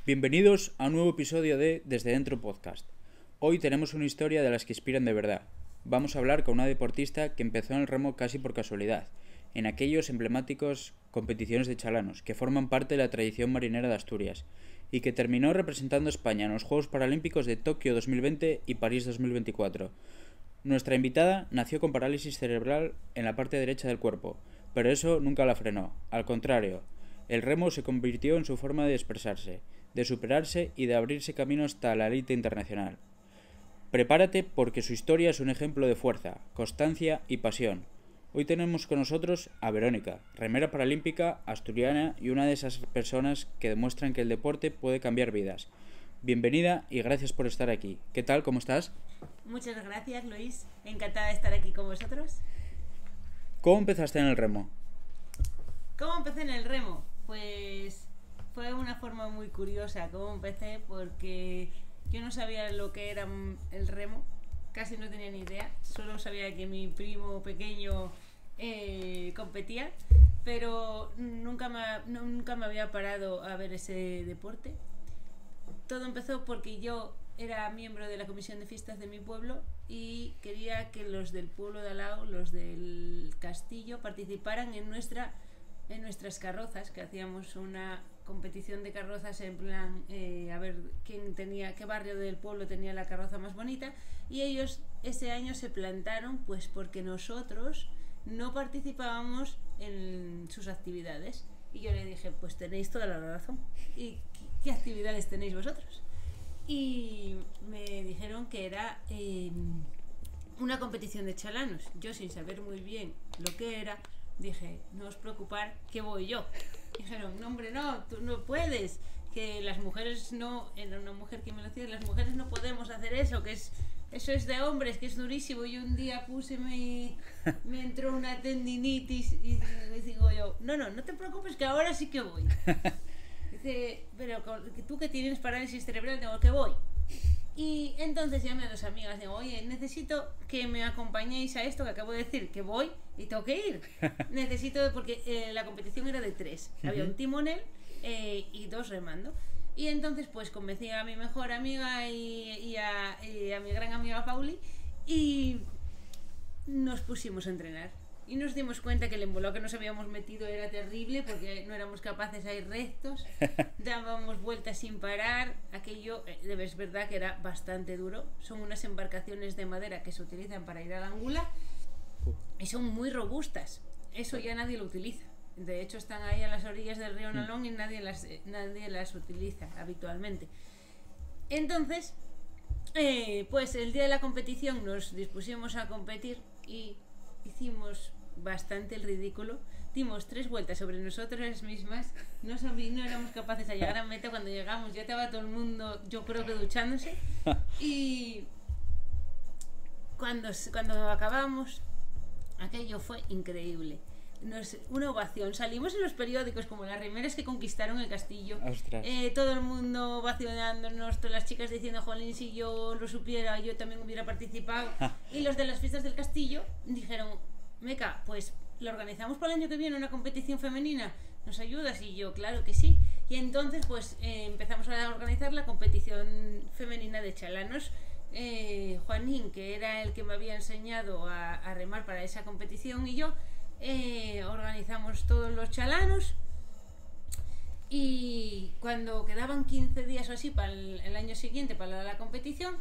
Bienvenidos a un nuevo episodio de Desde Dentro Podcast. Hoy tenemos una historia de las que inspiran de verdad. Vamos a hablar con una deportista que empezó en el remo casi por casualidad, en aquellos emblemáticos competiciones de chalanos que forman parte de la tradición marinera de Asturias, y que terminó representando a España en los Juegos Paralímpicos de Tokio 2020 y París 2024. Nuestra invitada nació con parálisis cerebral en la parte derecha del cuerpo, pero eso nunca la frenó. Al contrario, el remo se convirtió en su forma de expresarse, de superarse y de abrirse camino hasta la élite internacional. Prepárate porque su historia es un ejemplo de fuerza, constancia y pasión. Hoy tenemos con nosotros a Verónica, remera paralímpica asturiana y una de esas personas que demuestran que el deporte puede cambiar vidas. Bienvenida y gracias por estar aquí. ¿Qué tal? ¿Cómo estás? Muchas gracias, Luis. Encantada de estar aquí con vosotros. ¿Cómo empezaste en el remo? ¿Cómo empecé en el remo? Pues fue una forma muy curiosa. ¿Cómo empecé? Porque yo no sabía lo que era el remo. Casi no tenía ni idea. Solo sabía que mi primo pequeño competía. Pero nunca me había parado a ver ese deporte. Todo empezó porque yo era miembro de la comisión de fiestas de mi pueblo y quería que los del pueblo de al lado, los del castillo, participaran en nuestras carrozas, que hacíamos una competición de carrozas en plan a ver qué barrio del pueblo tenía la carroza más bonita, y ellos ese año se plantaron pues porque nosotros no participábamos en sus actividades. Y yo le dije, pues tenéis toda la razón. ¿Y qué actividades tenéis vosotros? Y me dijeron que era una competición de chalanos. Yo, sin saber muy bien lo que era, dije, no os preocupar, que voy yo. Y dijeron, no hombre, no, tú no puedes, que las mujeres no, era una mujer que me lo decía, las mujeres no podemos hacer eso, eso es de hombres, que es durísimo. Y un día me entró una tendinitis y digo yo, no te preocupes, que ahora sí que voy. Dice, pero tú que tienes parálisis cerebral, digo, que voy. Y entonces llamé a dos amigas, digo, oye, necesito que me acompañéis a esto que acabo de decir, que voy y tengo que ir. Necesito, porque la competición era de 3. Había un timonel y 2 remando. Y entonces pues convencí a mi mejor amiga y a mi gran amiga Pauli y nos pusimos a entrenar. Y nos dimos cuenta que el embolado que nos habíamos metido era terrible porque no éramos capaces de ir rectos, dábamos vueltas sin parar. Aquello, es verdad que era bastante duro. Son unas embarcaciones de madera que se utilizan para ir al Angula y son muy robustas. Eso ya nadie lo utiliza. De hecho están ahí a las orillas del río Nalón y nadie las utiliza habitualmente. Entonces, pues el día de la competición nos dispusimos a competir y hicimos bastante el ridículo. Dimos 3 vueltas sobre nosotras mismas. No éramos capaces de llegar a meta. Cuando llegamos ya estaba todo el mundo, yo creo que duchándose. Y cuando acabamos, aquello fue increíble. Una ovación. Salimos en los periódicos como las remeras que conquistaron el castillo. Todo el mundo ovacionándonos, todas las chicas diciendo, jolín, si yo lo supiera, yo también hubiera participado. Y los de las fiestas del castillo dijeron, Meca, pues lo organizamos para el año que viene, una competición femenina, ¿nos ayudas? Y yo, claro que sí. Y entonces pues empezamos a organizar la competición femenina de chalanos. Juanín, que era el que me había enseñado a remar para esa competición, y yo organizamos todos los chalanos. Y cuando quedaban 15 días o así para el año siguiente, para la competición,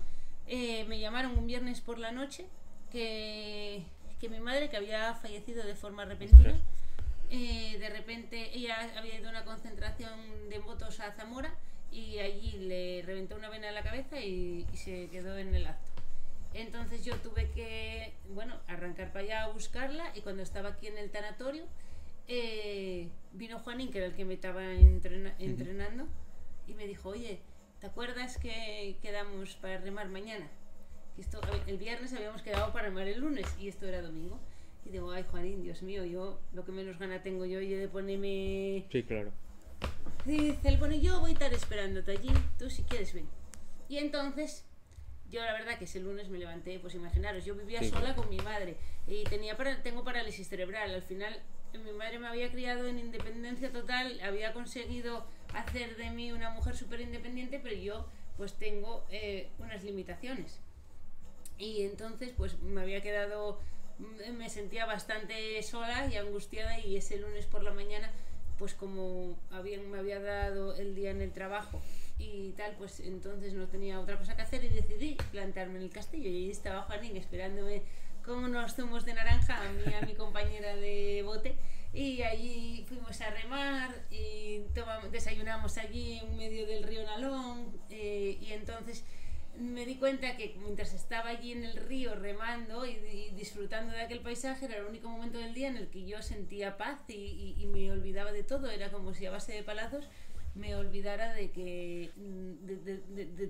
me llamaron un viernes por la noche que mi madre, que había fallecido de forma repentina, de repente ella había ido a una concentración de motos a Zamora y allí le reventó una vena en la cabeza y se quedó en el acto. Entonces yo tuve que, arrancar para allá a buscarla, y cuando estaba aquí en el tanatorio vino Juanín, que era el que me estaba entrenando, y me dijo, oye, ¿te acuerdas que quedamos para remar mañana? El viernes habíamos quedado para remar el lunes y esto era domingo. Y digo, ay, Juanín, Dios mío, yo lo que menos gana tengo yo de ponerme... Sí, claro. Y dice el bueno, yo voy a estar esperándote allí, tú si quieres ven. Y entonces yo la verdad que ese lunes me levanté, pues imaginaros, yo vivía sola con mi madre y tengo parálisis cerebral. Al final mi madre me había criado en independencia total, había conseguido hacer de mí una mujer súper independiente, pero yo pues tengo unas limitaciones. Y entonces pues me sentía bastante sola y angustiada, y ese lunes por la mañana, pues como me había dado el día en el trabajo y tal, pues entonces no tenía otra cosa que hacer y decidí plantarme en el castillo, y ahí estaba Juanín esperándome con unos zumos de naranja, a mí y a mi compañera de bote, y allí fuimos a remar y desayunamos allí en medio del río Nalón, y entonces me di cuenta que mientras estaba allí en el río remando y disfrutando de aquel paisaje, era el único momento del día en el que yo sentía paz y me olvidaba de todo. Era como si a base de palazos me olvidara de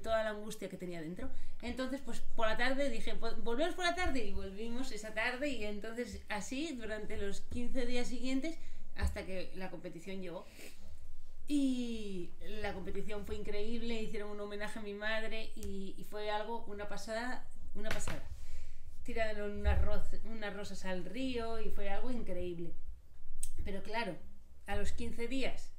toda la angustia que tenía dentro. Entonces pues por la tarde dije, volvemos por la tarde, y volvimos esa tarde, y entonces así durante los 15 días siguientes hasta que la competición llegó. Y la competición fue increíble, hicieron un homenaje a mi madre y fue una pasada. Tiraron unas rosas al río y fue algo increíble. Pero claro, a los 15 días,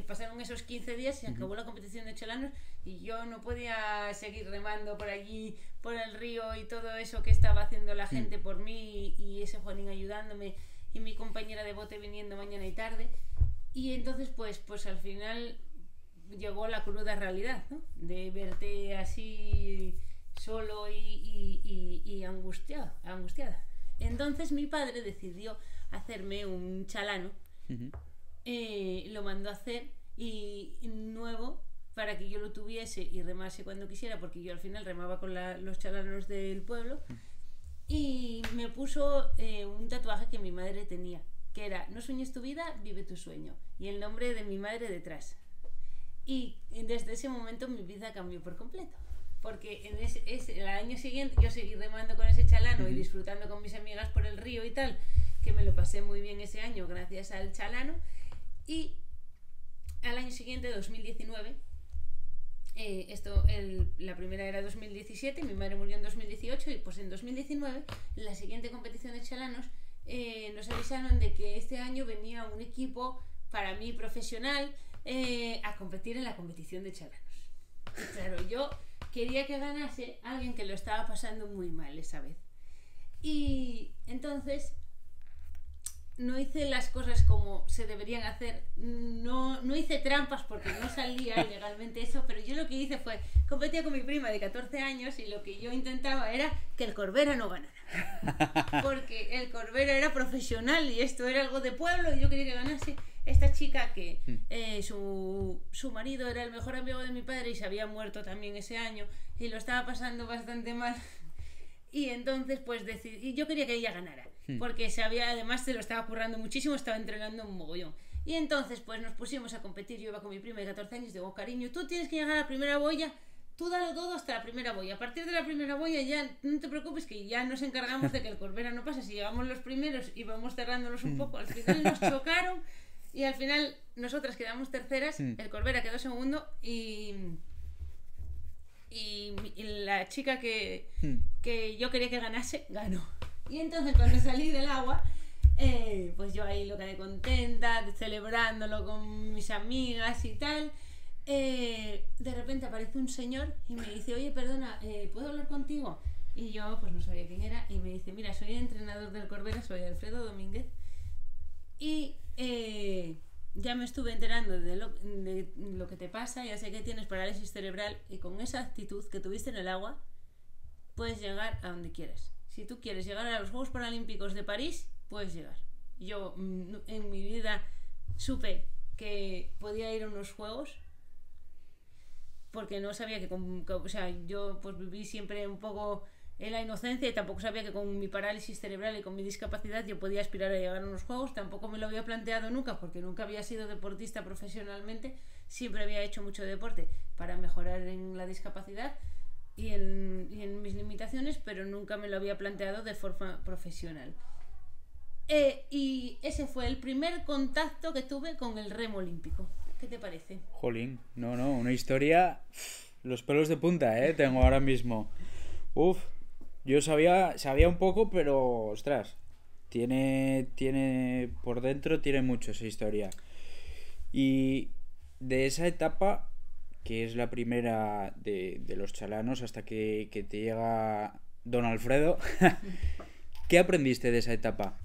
pasaron esos 15 días, se acabó la competición de chalanos y yo no podía seguir remando por allí, por el río, y todo eso que estaba haciendo la gente por mí, y ese Juanín ayudándome y mi compañera de bote viniendo mañana y tarde. Y entonces pues al final llegó la cruda realidad, ¿no? De verte así solo y angustiada. Entonces mi padre decidió hacerme un chalano, lo mandó a hacer y nuevo, para que yo lo tuviese y remase cuando quisiera, porque yo al final remaba con los chalanos del pueblo, y me puso un tatuaje que mi madre tenía, que era: no sueñes tu vida, vive tu sueño, y el nombre de mi madre detrás. Y desde ese momento mi vida cambió por completo, porque el año siguiente yo seguí remando con ese chalano y disfrutando con mis amigas por el río y tal, que me lo pasé muy bien ese año gracias al chalano. Y al año siguiente, 2019, la primera era 2017, mi madre murió en 2018, y pues en 2019, la siguiente competición de chalanos, nos avisaron de que este año venía un equipo para mí profesional a competir en la competición de chalanos. Y claro, yo quería que ganase alguien que lo estaba pasando muy mal esa vez. Y entonces no hice las cosas como se deberían hacer, no hice trampas porque no salía legalmente eso, pero yo lo que hice fue, competía con mi prima de 14 años y lo que yo intentaba era que el Corbera no ganara, porque el Corbera era profesional y esto era algo de pueblo, y yo quería que ganase esta chica que su marido era el mejor amigo de mi padre y se había muerto también ese año y lo estaba pasando bastante mal. Y entonces pues decidí, yo quería que ella ganara, porque además se lo estaba currando muchísimo, estaba entrenando un mogollón. Y entonces pues nos pusimos a competir. Yo iba con mi prima de 14 años, digo: cariño, tú tienes que llegar a la primera boya, tú dalo todo hasta la primera boya. A partir de la primera boya ya no te preocupes, que ya nos encargamos de que el Corbera no pase. Si llevamos los primeros y vamos cerrándolos un poco, al final nos chocaron y al final nosotras quedamos terceras, el Corbera quedó segundo y la chica que yo quería que ganase, ganó. Y entonces cuando salí del agua, pues yo ahí loca de contenta, celebrándolo con mis amigas y tal, de repente aparece un señor y me dice: oye, perdona, ¿puedo hablar contigo? Y yo pues no sabía quién era, y me dice: mira, soy el entrenador del Corbera, soy Alfredo Domínguez, y ya me estuve enterando de lo que te pasa, ya sé que tienes parálisis cerebral, y con esa actitud que tuviste en el agua puedes llegar a donde quieras. Si tú quieres llegar a los Juegos Paralímpicos de París, puedes llegar. Yo en mi vida supe que podía ir a unos Juegos, porque no sabía yo pues viví siempre un poco en la inocencia, y tampoco sabía que con mi parálisis cerebral y con mi discapacidad yo podía aspirar a llegar a unos Juegos. Tampoco me lo había planteado nunca, porque nunca había sido deportista profesionalmente. Siempre había hecho mucho deporte para mejorar en la discapacidad y en mis limitaciones, pero nunca me lo había planteado de forma profesional. Y ese fue el primer contacto que tuve con el remo olímpico. ¿Qué te parece? Jolín, no, una historia... Los pelos de punta, tengo ahora mismo. Yo sabía un poco, pero ostras, tiene por dentro, tiene mucho esa historia. Y de esa etapa, que es la primera de los chalanos hasta que te llega Don Alfredo, ¿qué aprendiste de esa etapa?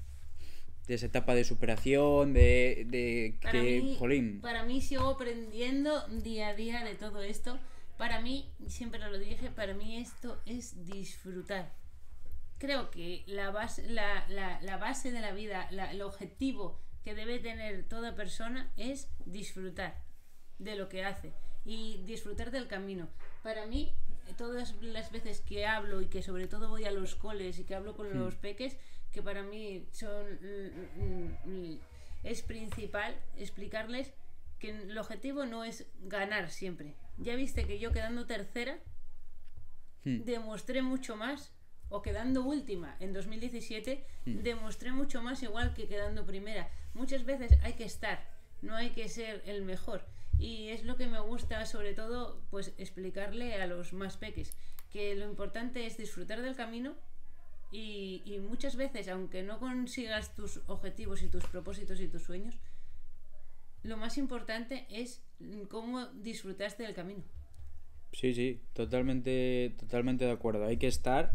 De esa etapa de superación, de que, jolín. Para mí sigo aprendiendo día a día de todo esto. Para mí, siempre lo dije, para mí esto es disfrutar. Creo que la base de la vida, el objetivo que debe tener toda persona es disfrutar de lo que hace y disfrutar del camino. Para mí, todas las veces que hablo y que sobre todo voy a los coles y que hablo con los peques, que para mí es principal explicarles que el objetivo no es ganar siempre. Ya viste que yo quedando tercera demostré mucho más, o quedando última en 2017 demostré mucho más igual que quedando primera. Muchas veces hay que estar, no hay que ser el mejor, y es lo que me gusta sobre todo, pues explicarle a los más peques que lo importante es disfrutar del camino. Y muchas veces, aunque no consigas tus objetivos y tus propósitos y tus sueños, lo más importante es cómo disfrutaste del camino. Sí, totalmente de acuerdo. Hay que estar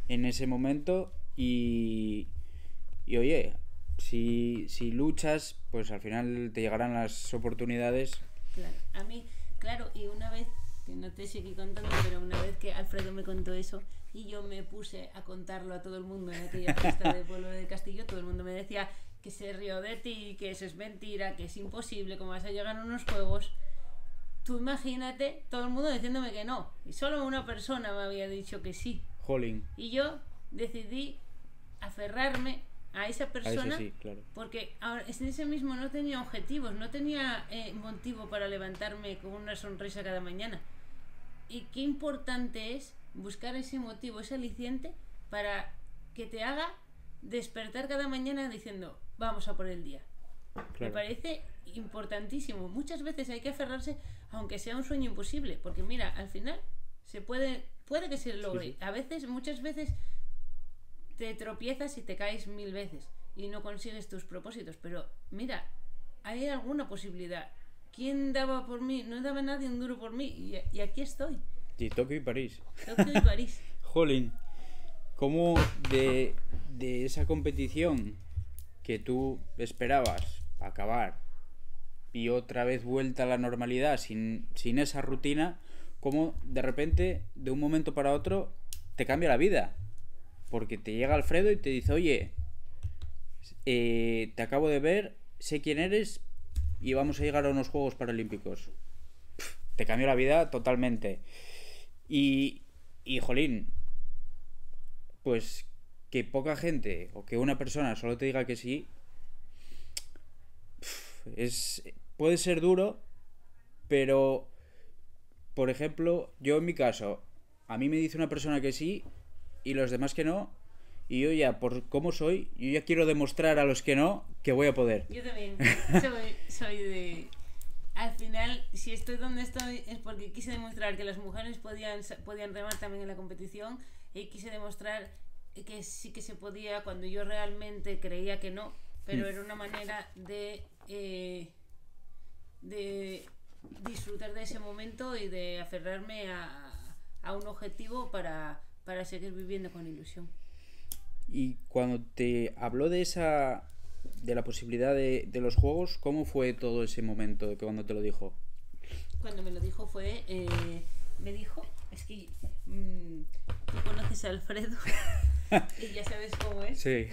en ese momento y oye, si luchas, pues al final te llegarán las oportunidades. Claro, a mí, claro, y una vez, que no te seguí contando, pero una vez que Alfredo me contó eso y yo me puse a contarlo a todo el mundo en aquella fiesta de Pueblo del Castillo, todo el mundo me decía que se rió de ti, que eso es mentira, que es imposible, cómo vas a llegar a unos juegos. Tú imagínate, todo el mundo diciéndome que no, y solo una persona me había dicho que sí. Jolín. Y yo decidí aferrarme a esa persona, sí, claro. Porque ahora, en ese mismo no tenía objetivos, no tenía motivo para levantarme con una sonrisa cada mañana. Y qué importante es buscar ese motivo, ese aliciente, para que te haga despertar cada mañana diciendo vamos a por el día. Claro. Me parece importantísimo. Muchas veces hay que aferrarse aunque sea un sueño imposible, porque mira, al final se puede que se logre. A veces, muchas veces te tropiezas y te caes 1000 veces y no consigues tus propósitos, pero mira, hay alguna posibilidad. ¿Quién daba por mí? No daba nadie un duro por mí y aquí estoy. Y Tokio y París. Tokio y París. Jolín, ¿cómo de esa competición que tú esperabas acabar y otra vez vuelta a la normalidad sin esa rutina, cómo de repente, de un momento para otro, te cambia la vida? Porque te llega Alfredo y te dice, oye, te acabo de ver, sé quién eres y vamos a llegar a unos Juegos Paralímpicos. Te cambió la vida totalmente. Y jolín, pues que poca gente o que una persona solo te diga que sí, puede ser duro, pero por ejemplo, yo en mi caso, a mí me dice una persona que sí y los demás que no, y yo ya, por cómo soy, yo ya quiero demostrar a los que no que voy a poder. Yo también soy de... Al final, si estoy donde estoy es porque quise demostrar que las mujeres podían remar también en la competición, y quise demostrar que sí que se podía cuando yo realmente creía que no, pero era una manera de disfrutar de ese momento y de aferrarme a un objetivo para seguir viviendo con ilusión. Y cuando te habló de la posibilidad de los juegos, ¿cómo fue todo ese momento de cuando te lo dijo? Cuando me lo dijo fue, me dijo, es que tú conoces a Alfredo y ya sabes cómo es. Sí.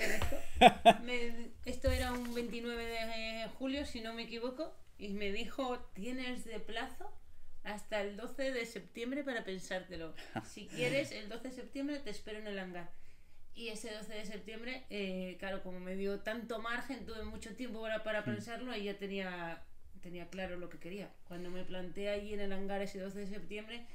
Esto era un 29 de julio, si no me equivoco, y me dijo, tienes de plazo hasta el 12 de septiembre para pensártelo. Si quieres, el 12 de septiembre te espero en el hangar. Y ese 12 de septiembre, claro, como me dio tanto margen, tuve mucho tiempo para pensarlo y ya tenía claro lo que quería. Cuando me planté allí en el hangar ese 12 de septiembre,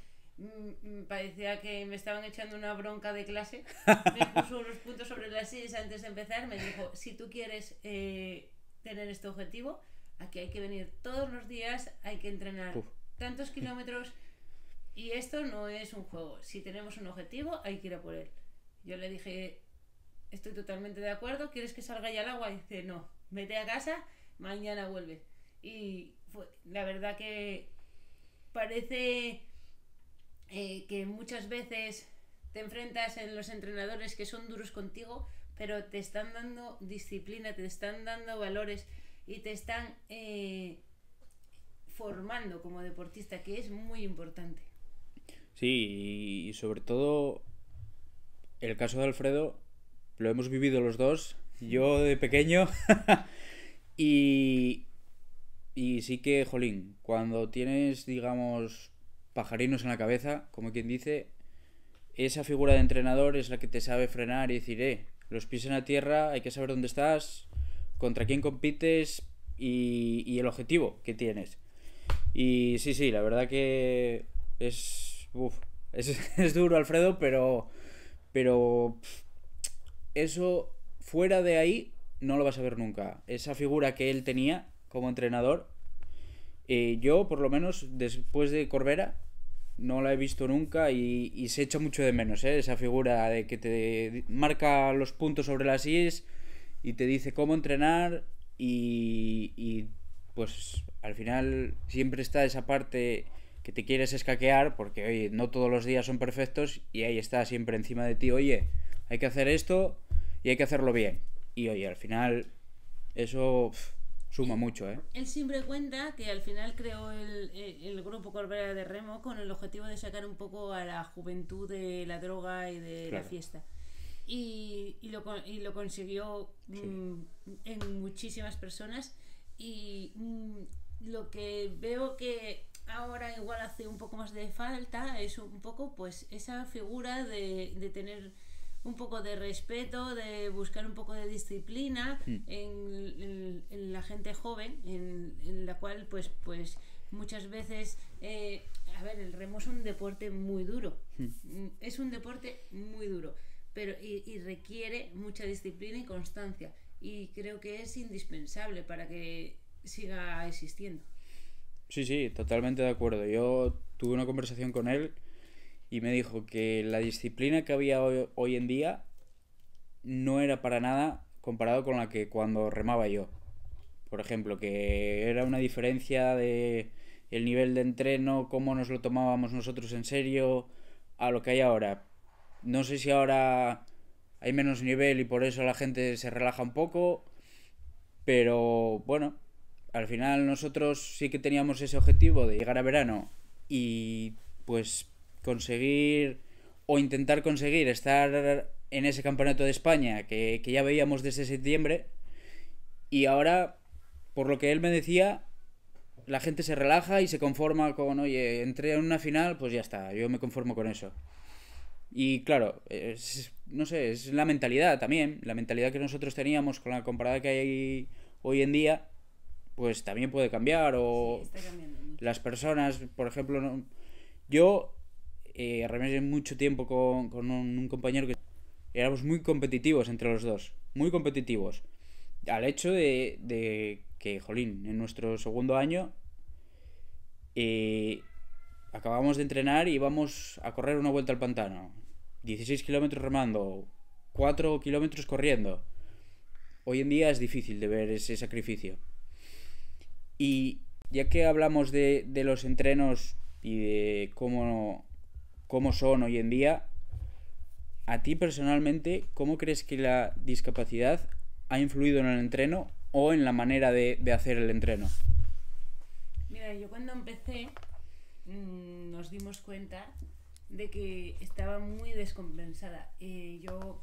parecía que me estaban echando una bronca de clase. Me puso los puntos sobre las sillas antes de empezar. Me dijo, si tú quieres tener este objetivo, aquí hay que venir todos los días, hay que entrenar tantos kilómetros y esto no es un juego. Si tenemos un objetivo, hay que ir a por él. Yo le dije, estoy totalmente de acuerdo, ¿quieres que salga ya al agua? Y dice, no, vete a casa, mañana vuelve. Y la verdad que parece que muchas veces te enfrentas en los entrenadores que son duros contigo, pero te están dando disciplina, te están dando valores y te están formando como deportista, que es muy importante. Sí, y sobre todo el caso de Alfredo lo hemos vivido los dos, yo de pequeño y, y sí que, jolín, cuando tienes, digamos, pajarinos en la cabeza, como quien dice, esa figura de entrenador es la que te sabe frenar y decir, los pies en la tierra, hay que saber dónde estás, contra quién compites y el objetivo que tienes. Y sí, sí, la verdad que es... Uf, es duro, Alfredo, pero eso fuera de ahí no lo vas a ver nunca. Esa figura que él tenía como entrenador, yo por lo menos después de Corbera no la he visto nunca y se echa mucho de menos, esa figura de que te marca los puntos sobre las IES y te dice cómo entrenar y pues al final siempre está esa parte que te quieres escaquear porque oye, no todos los días son perfectos y ahí está siempre encima de ti, oye, hay que hacer esto y hay que hacerlo bien. Y oye, al final eso suma mucho, ¿eh? Él siempre cuenta que al final creó el grupo Corbera de Remo con el objetivo de sacar un poco a la juventud de la droga y de Claro. la fiesta. Y lo consiguió Sí. en muchísimas personas. Y lo que veo que ahora igual hace un poco más de falta es un poco pues esa figura de tener un poco de respeto, de buscar un poco de disciplina en la gente joven, en la cual pues muchas veces a ver, el remo es un deporte muy duro, es un deporte muy duro, pero y requiere mucha disciplina y constancia, y creo que es indispensable para que siga existiendo. Sí, sí, totalmente de acuerdo. Yo tuve una conversación con él y me dijo que la disciplina que había hoy en día no era para nada comparado con la que cuando remaba yo. Por ejemplo, que era una diferencia de el nivel de entreno, cómo nos lo tomábamos nosotros en serio, a lo que hay ahora. No sé si ahora hay menos nivel y por eso la gente se relaja un poco, pero bueno, al final nosotros sí que teníamos ese objetivo de llegar a verano y pues conseguir o intentar conseguir estar en ese campeonato de España que ya veíamos desde septiembre y ahora, por lo que él me decía, la gente se relaja y se conforma con, oye, entré en una final, pues ya está, yo me conformo con eso. Y claro, no sé, es la mentalidad también, la mentalidad que nosotros teníamos con la comparada que hay hoy en día, pues también puede cambiar Sí, o está cambiando mucho. las personas, por ejemplo, yo remé mucho tiempo con un compañero que éramos muy competitivos entre los dos, muy competitivos, al hecho de que, jolín, en nuestro segundo año eh, acabamos de entrenar y íbamos a correr una vuelta al pantano, 16 kilómetros remando, 4 kilómetros corriendo. Hoy en día es difícil de ver ese sacrificio. Y ya que hablamos de los entrenos y de cómo son hoy en día, a ti personalmente, ¿cómo crees que la discapacidad ha influido en el entreno o en la manera de hacer el entreno? Mira, yo cuando empecé nos dimos cuenta de que estaba muy descompensada. Yo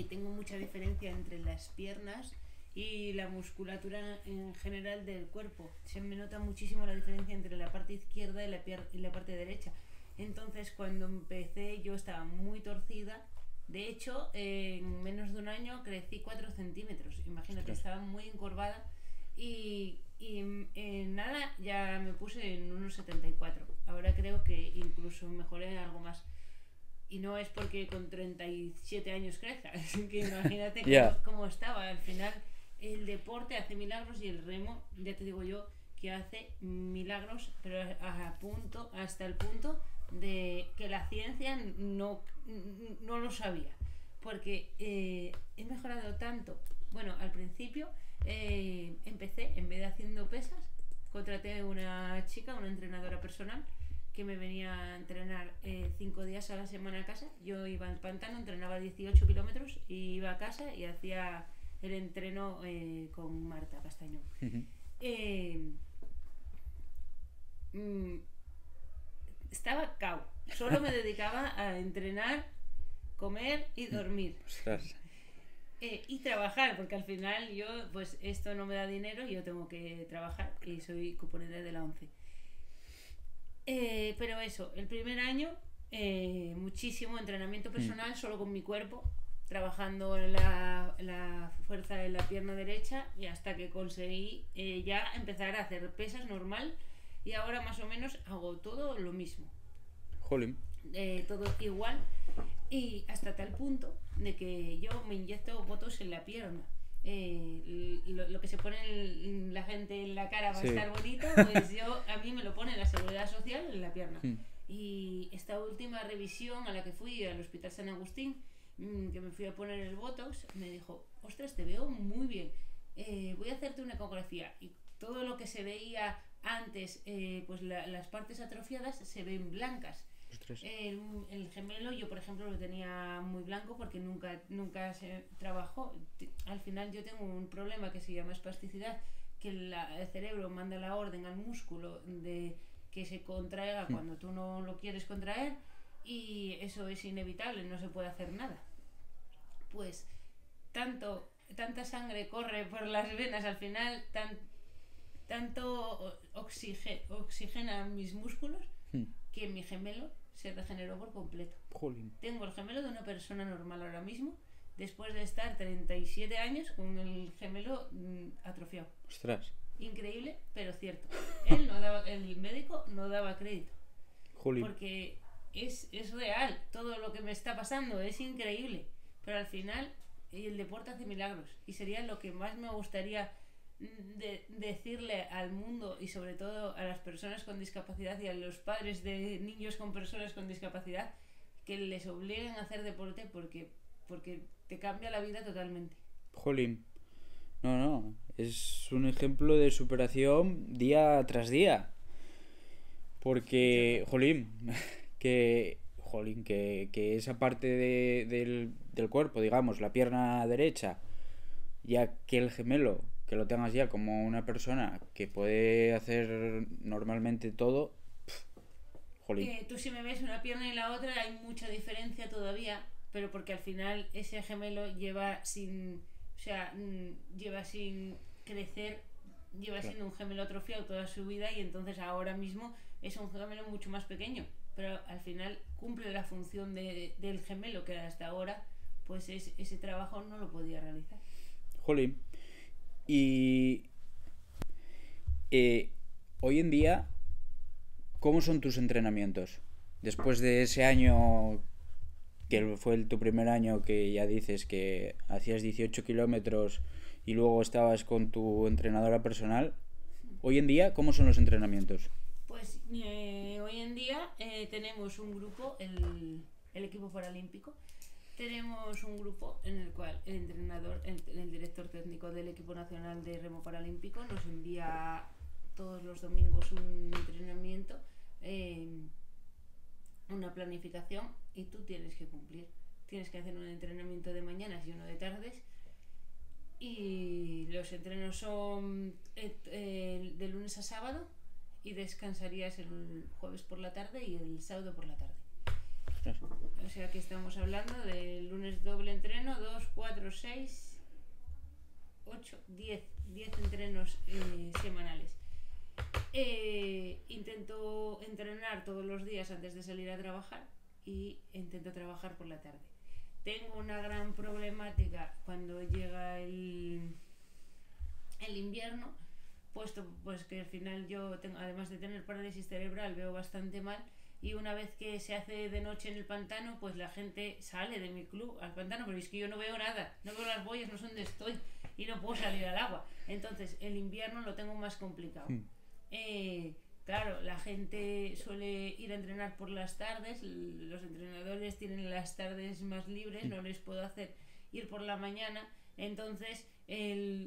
tengo mucha diferencia entre las piernas y la musculatura en general del cuerpo. Se me nota muchísimo la diferencia entre la parte izquierda y la parte derecha. Entonces, cuando empecé, yo estaba muy torcida. De hecho, en menos de un año crecí 4 centímetros. Imagínate, Ostras. estaba muy encorvada. Y en nada ya me puse en unos 74. Ahora creo que incluso mejoré algo más. Y no es porque con 37 años crezca, así que imagínate cómo, Ya. cómo estaba. Al final, el deporte hace milagros y el remo, ya te digo yo, que hace milagros, pero hasta el punto de que la ciencia no lo sabía. Porque he mejorado tanto. Bueno, al principio empecé, en vez de haciendo pesas, contraté una chica, una entrenadora personal, que me venía a entrenar 5 días a la semana a casa. Yo iba al pantano, entrenaba 18 kilómetros y iba a casa y hacía el entreno con Marta Castañón. Estaba cao. Solo me dedicaba a entrenar, comer y dormir. Ostras. Y trabajar, porque al final yo, pues esto no me da dinero y yo tengo que trabajar y soy cuponera de la ONCE. Pero eso, el primer año, muchísimo entrenamiento personal solo con mi cuerpo, trabajando en la fuerza de la pierna derecha, y hasta que conseguí ya empezar a hacer pesas normal, y ahora más o menos hago todo lo mismo. Jolín. Todo igual, y hasta tal punto de que yo me inyecto botox en la pierna. Lo que se pone la gente en la cara para estar bonito, pues a mí me lo pone la Seguridad Social en la pierna. Y esta última revisión a la que fui al Hospital San Agustín, que me fui a poner el botox, me dijo: ostras, te veo muy bien, voy a hacerte una ecografía. Y todo lo que se veía antes, pues las partes atrofiadas se ven blancas. El gemelo yo, por ejemplo, lo tenía muy blanco porque nunca se trabajó. Al final yo tengo un problema que se llama espasticidad, que el cerebro manda la orden al músculo de que se contraiga cuando tú no lo quieres contraer, y eso es inevitable, no se puede hacer nada. Pues tanta sangre corre por las venas, al final tanto oxigena mis músculos, que mi gemelo se regeneró por completo. Jolín. Tengo el gemelo de una persona normal ahora mismo, después de estar 37 años con el gemelo atrofiado. Ostras. Increíble, pero cierto. El médico no daba crédito. Jolín. Porque es real, todo lo que me está pasando es increíble, pero al final el deporte hace milagros, y sería lo que más me gustaría decirle al mundo, y sobre todo a las personas con discapacidad y a los padres de niños con personas con discapacidad, que les obliguen a hacer deporte, porque te cambia la vida totalmente. Jolín. No, es un ejemplo de superación día tras día. Porque, jolín, que esa parte del cuerpo, digamos, la pierna derecha, ya que el gemelo, que lo tengas ya como una persona que puede hacer normalmente todo, jolín. Tú, si me ves una pierna y la otra, hay mucha diferencia todavía, pero porque al final ese gemelo lleva sin crecer, lleva siendo un gemelo atrofiado toda su vida, y entonces ahora mismo es un gemelo mucho más pequeño, pero al final cumple la función del gemelo, que hasta ahora pues ese trabajo no lo podía realizar. Jolín. Y hoy en día, ¿cómo son tus entrenamientos? Después de ese año, que fue tu primer año, que ya dices que hacías 18 kilómetros y luego estabas con tu entrenadora personal, hoy en día, ¿cómo son los entrenamientos? Pues hoy en día tenemos un grupo, el equipo paralímpico. Tenemos un grupo en el cual el entrenador, el director técnico del equipo nacional de remo paralímpico, nos envía todos los domingos un entrenamiento, una planificación, y tú tienes que cumplir. Tienes que hacer un entrenamiento de mañanas y uno de tardes, y los entrenos son de lunes a sábado, y descansarías el jueves por la tarde y el sábado por la tarde. O sea que estamos hablando de lunes doble entreno, 2, 4, 6, 8, 10 entrenos semanales. Intento entrenar todos los días antes de salir a trabajar, y intento trabajar por la tarde. Tengo una gran problemática cuando llega el invierno, puesto pues que al final yo tengo, además de tener parálisis cerebral, veo bastante mal. Y una vez que se hace de noche en el pantano, pues la gente sale de mi club al pantano, pero es que yo no veo nada, no veo las boyas, no sé dónde estoy, y no puedo salir al agua. Entonces el invierno lo tengo más complicado. Claro, la gente suele ir a entrenar por las tardes, los entrenadores tienen las tardes más libres, no les puedo hacer ir por la mañana, entonces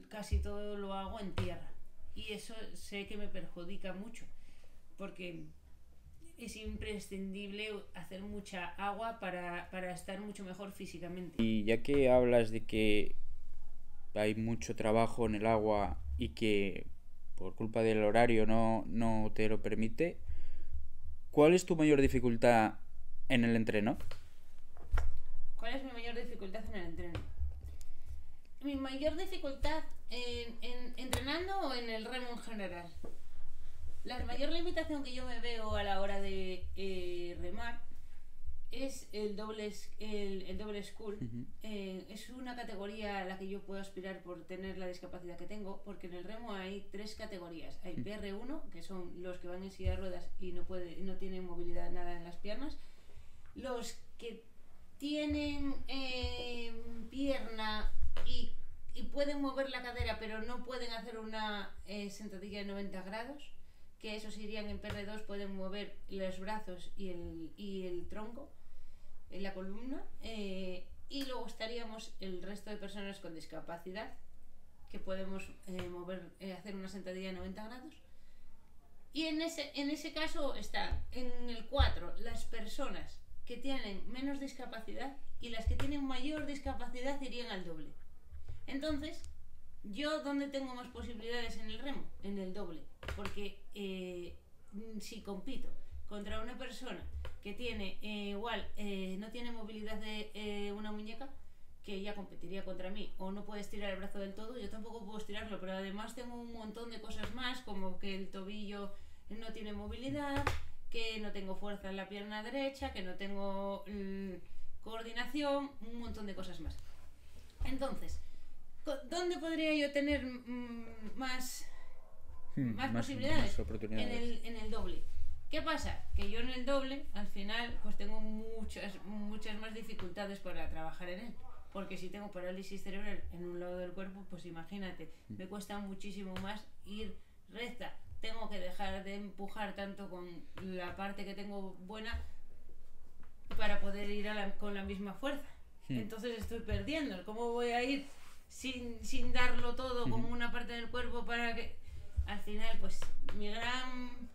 casi todo lo hago en tierra. y eso sé que me perjudica mucho, porque es imprescindible hacer mucha agua para estar mucho mejor físicamente. Y ya que hablas de que hay mucho trabajo en el agua y que por culpa del horario no te lo permite, ¿cuál es tu mayor dificultad en el entreno? ¿Cuál es mi mayor dificultad en el entreno? Mi mayor dificultad en entrenando o en el remo en general. La mayor limitación que yo me veo a la hora de remar es el doble school. Es una categoría a la que yo puedo aspirar por tener la discapacidad que tengo, porque en el remo hay 3 categorías. Hay PR1, que son los que van en silla de ruedas y no tienen movilidad nada en las piernas. Los que tienen pierna y pueden mover la cadera, pero no pueden hacer una sentadilla de 90 grados, que esos irían en PR2, pueden mover los brazos y el tronco, en la columna, y luego estaríamos el resto de personas con discapacidad, que podemos hacer una sentadilla de 90 grados. Y en ese caso están en el 4 las personas que tienen menos discapacidad, y las que tienen mayor discapacidad irían al doble. Entonces, ¿yo dónde tengo más posibilidades en el remo? En el doble, porque si compito contra una persona que tiene no tiene movilidad de una muñeca, que ya competiría contra mí, o no puede estirar el brazo del todo, yo tampoco puedo estirarlo, pero además tengo un montón de cosas más, como que el tobillo no tiene movilidad, que no tengo fuerza en la pierna derecha, que no tengo coordinación, un montón de cosas más. Entonces, ¿dónde podría yo tener más posibilidades? Más oportunidades. En el doble. ¿Qué pasa? Que yo en el doble, al final, pues tengo muchas más dificultades para trabajar en él. Porque si tengo parálisis cerebral en un lado del cuerpo, pues imagínate, me cuesta muchísimo más ir recta. Tengo que dejar de empujar tanto con la parte que tengo buena para poder ir con la misma fuerza. Entonces estoy perdiendo. ¿Cómo voy a ir sin darlo todo como una parte del cuerpo para que al final, pues mi gran...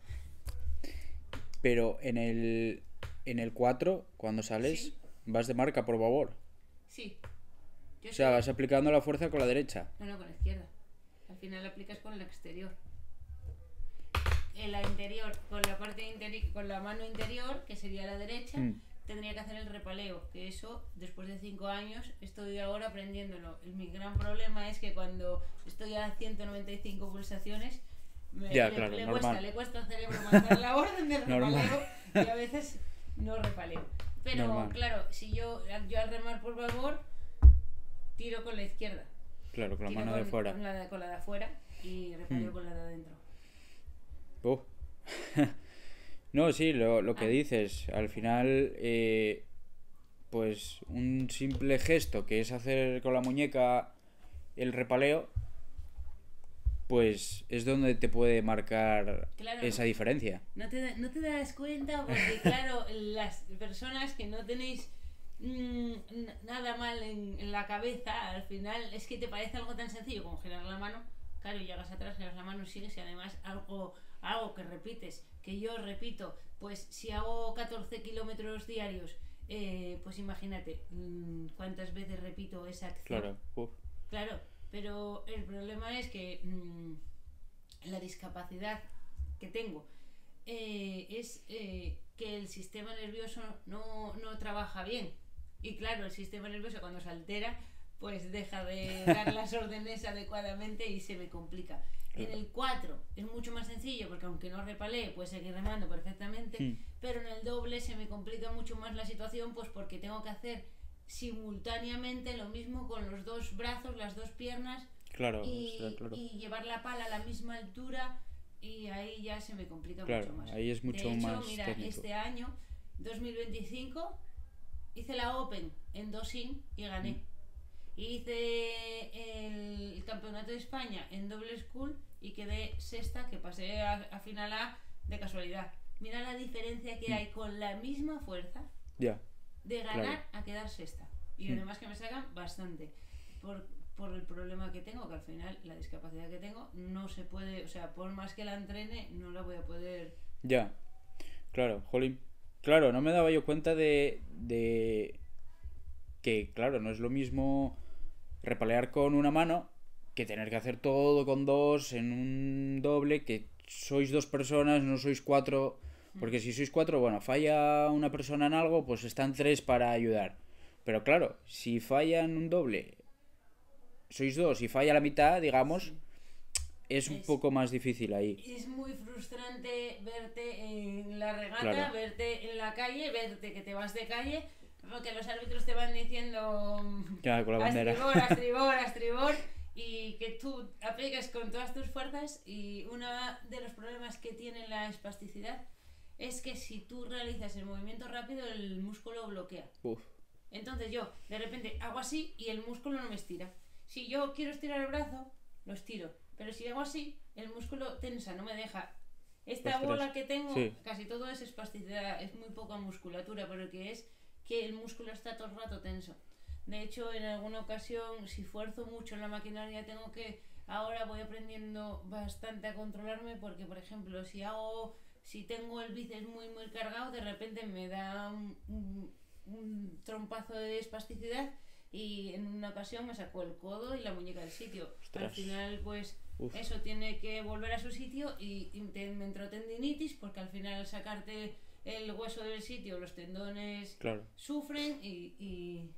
Pero en el 4, cuando sales, ¿Sí? ¿vas de marca, por favor? Sí. O sea, vas aplicando la fuerza con la derecha. No, con la izquierda. Al final aplicas con la exterior. En la interior, con la parte interior, con la mano interior, que sería la derecha, tendría que hacer el repaleo, que eso, después de 5 años, estoy ahora aprendiéndolo. Mi gran problema es que cuando estoy a 195 pulsaciones, le cuesta al cerebro mandar la orden del repaleo y a veces no repaleo. Pero Normal. claro, si yo al remar por babor, tiro con la izquierda. Claro, con la Tiro mano de fuera. Con la de afuera y repaleo con la de adentro. No, sí, lo que dices, al final, pues un simple gesto que es hacer con la muñeca el repaleo, pues es donde te puede marcar esa diferencia. No te das cuenta porque, claro, las personas que no tenéis nada mal en la cabeza, al final es que te parece algo tan sencillo como girar la mano. Claro, llegas atrás, giras la mano, sigues, y además algo que repites, que yo repito, pues si hago 14 kilómetros diarios, pues imagínate cuántas veces repito esa acción. Claro, pero el problema es que la discapacidad que tengo es que el sistema nervioso no trabaja bien. Y claro, el sistema nervioso cuando se altera, pues deja de dar las órdenes adecuadamente y se me complica. En el 4 es mucho más sencillo porque aunque no repalee, puedes seguir remando perfectamente, pero en el doble se me complica mucho más la situación, pues porque tengo que hacer simultáneamente lo mismo con los 2 brazos, las 2 piernas, y llevar la pala a la misma altura, y ahí ya se me complica mucho más. Ahí es mucho más. De hecho, mira, técnico. Este año 2025 hice la Open en 2in y gané. Hice el campeonato de España en doble school y quedé sexta, que pasé a final A de casualidad. Mira la diferencia que hay con la misma fuerza de ganar a quedar sexta. Y además que me sacan bastante. por el problema que tengo, que al final la discapacidad que tengo no se puede, o sea, por más que la entrene, no la voy a poder. Ya, claro, jolín. Claro, no me daba yo cuenta de que, claro, no es lo mismo repalear con una mano que tener que hacer todo con dos en un doble, que sois dos personas, no sois cuatro. Porque si sois cuatro, bueno, falla una persona en algo, pues están tres para ayudar. Pero claro, si falla en un doble, sois dos y falla la mitad, digamos, Sí. es un Es, poco más difícil ahí. es muy frustrante verte en la regata, Claro, verte en la calle, verte que te vas de calle, porque los árbitros te van diciendo ya con la a bandera. estribor, a estribor, a estribor, y que tú apliques con todas tus fuerzas. Y uno de los problemas que tiene la espasticidad es que si tú realizas el movimiento rápido, el músculo bloquea. Uf, Entonces yo de repente hago así y el músculo no me estira. Si yo quiero estirar el brazo, lo estiro. Pero si hago así, el músculo tensa, no me deja. Esta ostras. bola que tengo, Sí, casi todo es espasticidad, es muy poca musculatura, porque es que el músculo está todo el rato tenso. De hecho, en alguna ocasión, si fuerzo mucho en la maquinaria, tengo que. Ahora voy aprendiendo bastante a controlarme, porque, por ejemplo, si tengo el bíceps muy cargado, de repente me da un trompazo de espasticidad y en una ocasión me sacó el codo y la muñeca del sitio. Al ostras. final, pues Uf, eso tiene que volver a su sitio y me entró tendinitis, porque al final al sacarte el hueso del sitio, los tendones claro. sufren y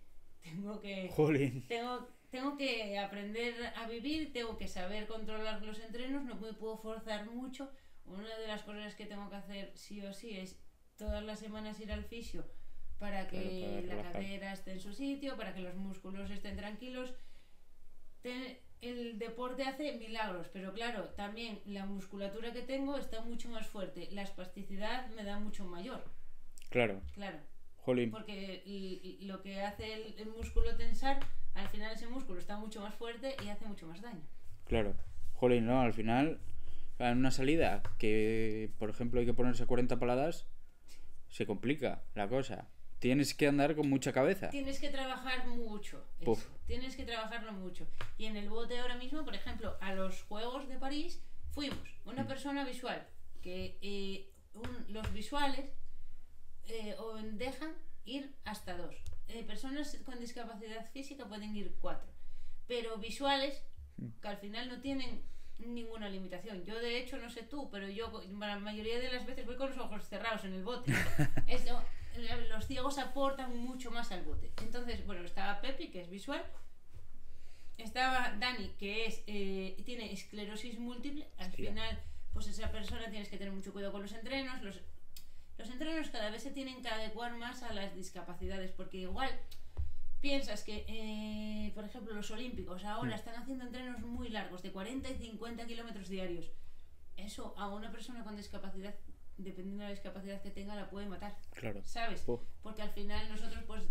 tengo que Jolín. tengo que aprender a vivir, tengo que saber controlar los entrenos, no me puedo forzar mucho. Una de las cosas que tengo que hacer sí o sí es todas las semanas ir al fisio para Claro, que para la relajar. cadera esté en su sitio, para que los músculos estén tranquilos. El deporte hace milagros, pero claro, también la musculatura que tengo está mucho más fuerte. La espasticidad me da mucho mayor, Claro, claro, jolín. porque lo que hace el músculo tensar, al final ese músculo está mucho más fuerte y hace mucho más daño. Claro. Jolín, no, al final, en una salida que, por ejemplo, hay que ponerse 40 paladas, se complica la cosa. Tienes que andar con mucha cabeza. Tienes que trabajar mucho eso. Puf. Tienes que trabajarlo mucho. Y en el bote ahora mismo, por ejemplo, a los Juegos de París fuimos una persona visual, que los visuales dejan ir hasta dos. Personas con discapacidad física pueden ir cuatro. Pero visuales, que al final no tienen ninguna limitación. Yo de hecho, no sé tú, pero yo la mayoría de las veces voy con los ojos cerrados en el bote. Esto, los ciegos aportan mucho más al bote. Entonces, bueno, estaba Pepi, que es visual. Estaba Dani, que tiene esclerosis múltiple. Al Hostia. final, pues esa persona tienes que tener mucho cuidado con los entrenos. Los entrenos cada vez se tienen que adecuar más a las discapacidades, porque igual piensas que, por ejemplo, los olímpicos ahora están haciendo entrenos muy largos, de 40 y 50 kilómetros diarios. Eso a una persona con discapacidad, dependiendo de la discapacidad que tenga, la puede matar. Claro. ¿Sabes? Puf. Porque al final nosotros, pues,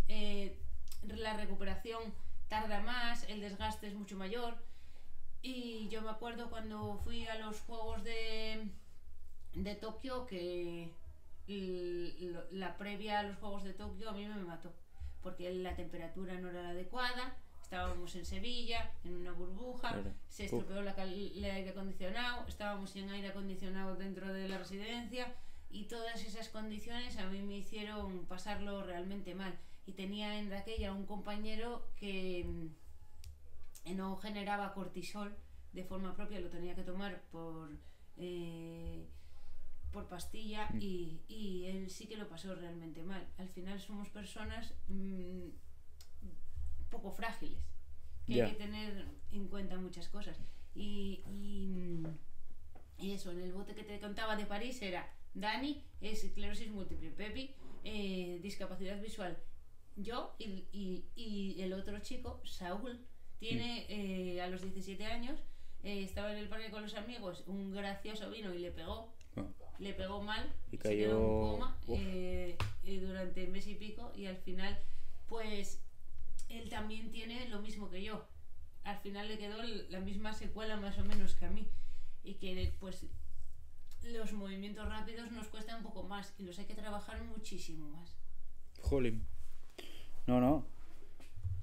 la recuperación tarda más, el desgaste es mucho mayor. Y yo me acuerdo cuando fui a los Juegos de Tokio, que la previa a los Juegos de Tokio a mí me mató, porque la temperatura no era la adecuada. Estábamos en Sevilla, en una burbuja, Claro. se Uf. estropeó el aire acondicionado, estábamos sin aire acondicionado dentro de la residencia, y todas esas condiciones a mí me hicieron pasarlo realmente mal. Y tenía en aquella un compañero que no generaba cortisol de forma propia, lo tenía que tomar por pastilla, y él sí que lo pasó realmente mal. Al final somos personas poco frágiles, que Ya. hay que tener en cuenta muchas cosas. Y eso, en el bote que te contaba de París era Dani, es esclerosis múltiple, Pepi, discapacidad visual, yo y el otro chico, Saúl, tiene a los 17 años, estaba en el parque con los amigos, un gracioso vino y le pegó mal, Y se quedó en cayó. coma Uf. durante un mes y pico, y al final, pues él también tiene lo mismo que yo. Al final le quedó la misma secuela más o menos que a mí, y que pues los movimientos rápidos nos cuesta un poco más y los hay que trabajar muchísimo más. Jolín. No, no.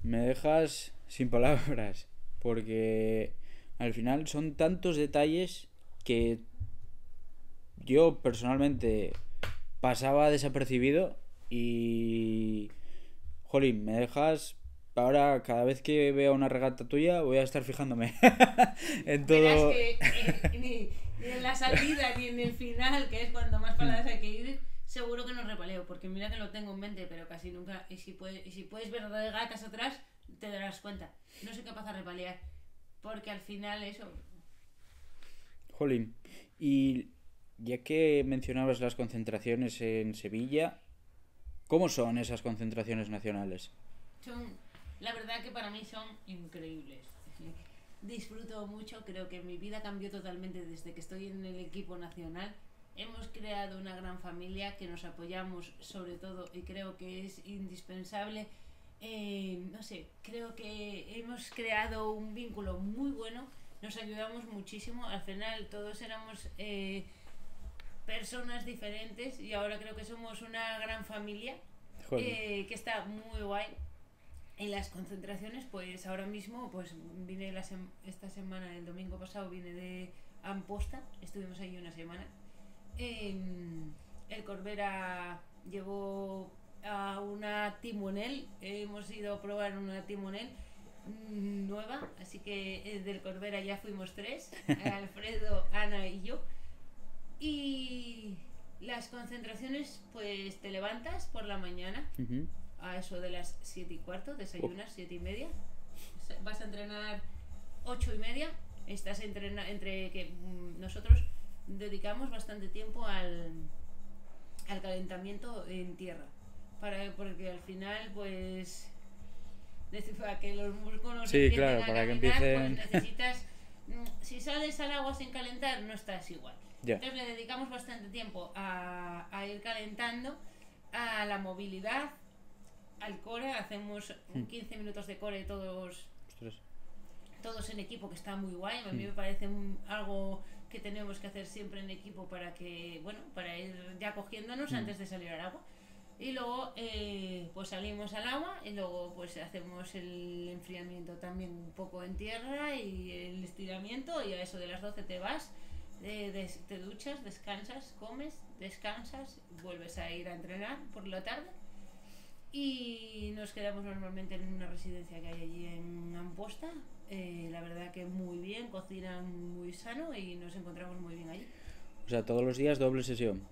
Me dejas sin palabras. porque al final son tantos detalles que yo personalmente pasaba desapercibido y... Jolín, me dejas... Ahora, cada vez que vea una regata tuya, voy a estar fijándome en Verás todo. que ni en la salida ni en el final, que es cuando más paradas hay que ir, seguro que no repaleo, porque mira que lo tengo en mente, pero casi nunca. Y si puedes ver regatas atrás, te darás cuenta. No soy capaz de repalear, porque al final eso. Jolín. Y ya que mencionabas las concentraciones en Sevilla, ¿cómo son esas concentraciones nacionales? Son, la verdad que para mí son increíbles. Disfruto mucho, creo que mi vida cambió totalmente desde que estoy en el equipo nacional. Hemos creado una gran familia que nos apoyamos sobre todo y creo que es indispensable. No sé, creo que hemos creado un vínculo muy bueno, nos ayudamos muchísimo, al final todos éramos personas diferentes y ahora creo que somos una gran familia Joder. que está muy guay. En las concentraciones, pues ahora mismo, pues vine esta semana, el domingo pasado, vine de Amposta, estuvimos ahí una semana. El Corbera llevó a una timonel, hemos ido a probar una timonel nueva, así que del Corbera ya fuimos 3, Alfredo, Ana y yo. Y las concentraciones, pues te levantas por la mañana. Ujú. A eso de las 7:15, desayunas 7:30, vas a entrenar 8:30, estás entre que nosotros dedicamos bastante tiempo al calentamiento en tierra, porque al final pues para que los músculos Sí, empiecen claro, a para que caminar, empiecen. pues necesitas, si sales al agua sin calentar no estás igual. Ya. Entonces le dedicamos bastante tiempo a ir calentando, a la movilidad, al core, hacemos 15 minutos de core Ostras. todos en equipo, que está muy guay. A mí me parece algo que tenemos que hacer siempre en equipo para que, bueno, para ir ya cogiéndonos antes de salir al agua. Y luego pues salimos al agua y luego pues hacemos el enfriamiento también un poco en tierra y el estiramiento, y a eso de las 12 te vas, te duchas, descansas, comes, descansas, vuelves a ir a entrenar por la tarde. Y nos quedamos normalmente en una residencia que hay allí en Amposta. La verdad que muy bien, cocinan muy sano y nos encontramos muy bien allí. O sea, todos los días doble sesión.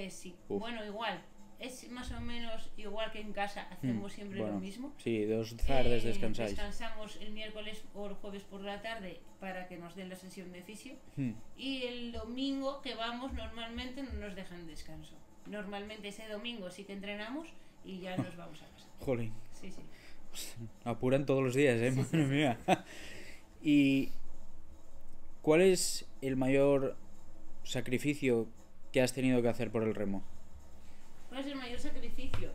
Sí, Uf. bueno, igual. Es más o menos igual que en casa, hacemos siempre Bueno, lo mismo. sí, 2 tardes descansáis. Descansamos el miércoles o el jueves por la tarde para que nos den la sesión de fisio. Y el domingo que vamos normalmente no nos dejan descanso. Normalmente ese domingo sí que entrenamos y ya nos vamos a casa. Jolín. Sí, sí. Apuran todos los días, Sí, madre sí. mía. ¿Y cuál es el mayor sacrificio que has tenido que hacer por el remo? ¿Cuál es el mayor sacrificio?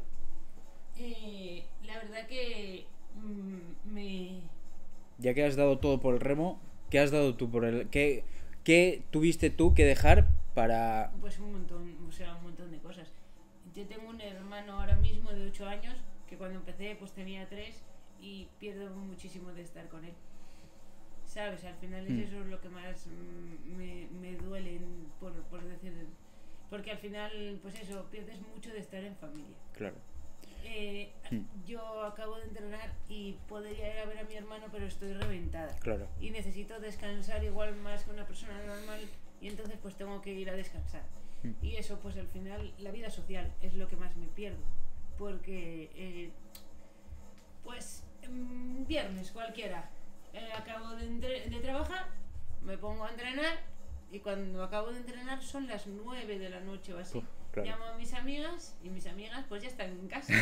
La verdad que me... Ya que has dado todo por el remo, ¿qué has dado tú por el... ¿Qué tuviste tú que dejar para... Pues un montón, o sea, un montón de cosas. Yo tengo un hermano ahora mismo de 8 años, que cuando empecé pues tenía 3 y pierdo muchísimo de estar con él. ¿Sabes? Al final es eso lo que más me duele, por decir... Porque al final, pues eso, pierdes mucho de estar en familia. Claro. Yo acabo de entrenar y podría ir a ver a mi hermano, pero estoy reventada. Claro. Y necesito descansar igual más que una persona normal, y entonces pues tengo que ir a descansar. Y eso, pues al final, la vida social es lo que más me pierdo. Porque, pues, viernes cualquiera, acabo de trabajar, me pongo a entrenar, y cuando acabo de entrenar son las 9 de la noche o así. Claro. Llamo a mis amigas y mis amigas pues ya están en casa,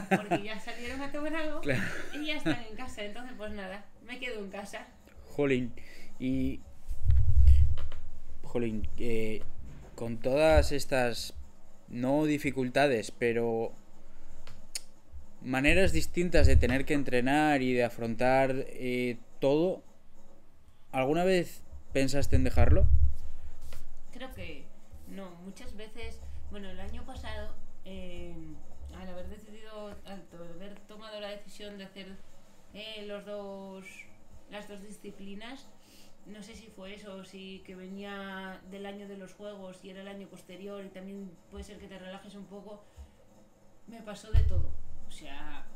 porque ya salieron a tomar algo. Claro. Y ya están en casa, entonces pues nada, me quedo en casa. Jolín. Y... Jolín, con todas estas, no dificultades, pero maneras distintas de tener que entrenar y de afrontar todo, ¿alguna vez pensaste en dejarlo? Creo que no, muchas veces, bueno, el año pasado, al haber decidido, al haber tomado la decisión de hacer los dos las dos disciplinas. No sé si fue eso, o si que venía del año de los juegos y era el año posterior y también puede ser que te relajes un poco. Me pasó de todo. O sea,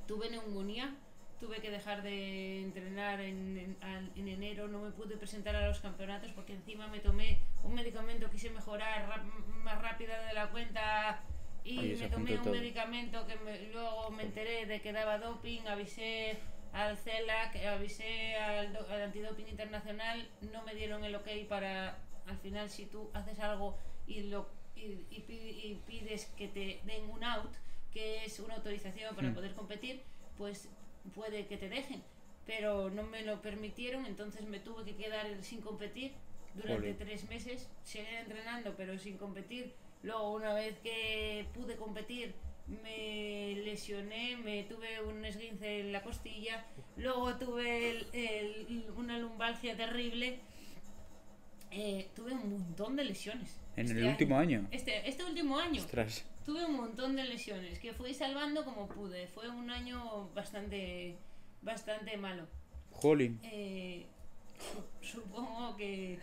tuve neumonía, tuve que dejar de entrenar en enero, no me pude presentar a los campeonatos porque encima me tomé un medicamento, quise mejorar más rápida de la cuenta y me tomé un medicamento que luego me enteré de que daba doping, avisé al CELAC, avisé al Antidoping Internacional, no me dieron el ok para, al final si tú haces algo y pides que te den un out, que es una autorización para poder competir, pues puede que te dejen, pero no me lo permitieron, entonces me tuve que quedar sin competir durante 3 meses, seguir entrenando pero sin competir. Luego una vez que pude competir me lesioné, me tuve un esguince en la costilla, luego tuve una lumbalgia terrible, tuve un montón de lesiones. ¿En el último año? Este último año. Ostras. Tuve un montón de lesiones que fui salvando como pude. Fue un año bastante malo. Jolín. Supongo que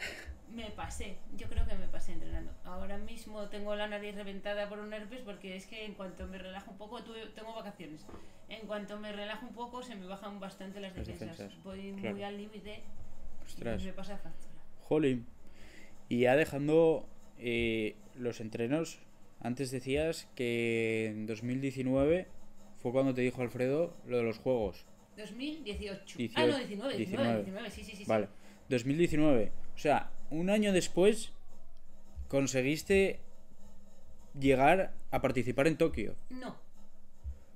me pasé. Yo creo que me pasé entrenando. Ahora mismo tengo la nariz reventada por un herpes porque es que en cuanto me relajo un poco, tengo vacaciones. En cuanto me relajo un poco se me bajan bastante las defensas. Voy muy al límite y me pasa factura. Jolín. Y ya dejando los entrenos, antes decías que en 2019 fue cuando te dijo Alfredo lo de los juegos. 2018. No, 19, sí. Vale, 2019. O sea, un año después conseguiste llegar a participar en Tokio. No.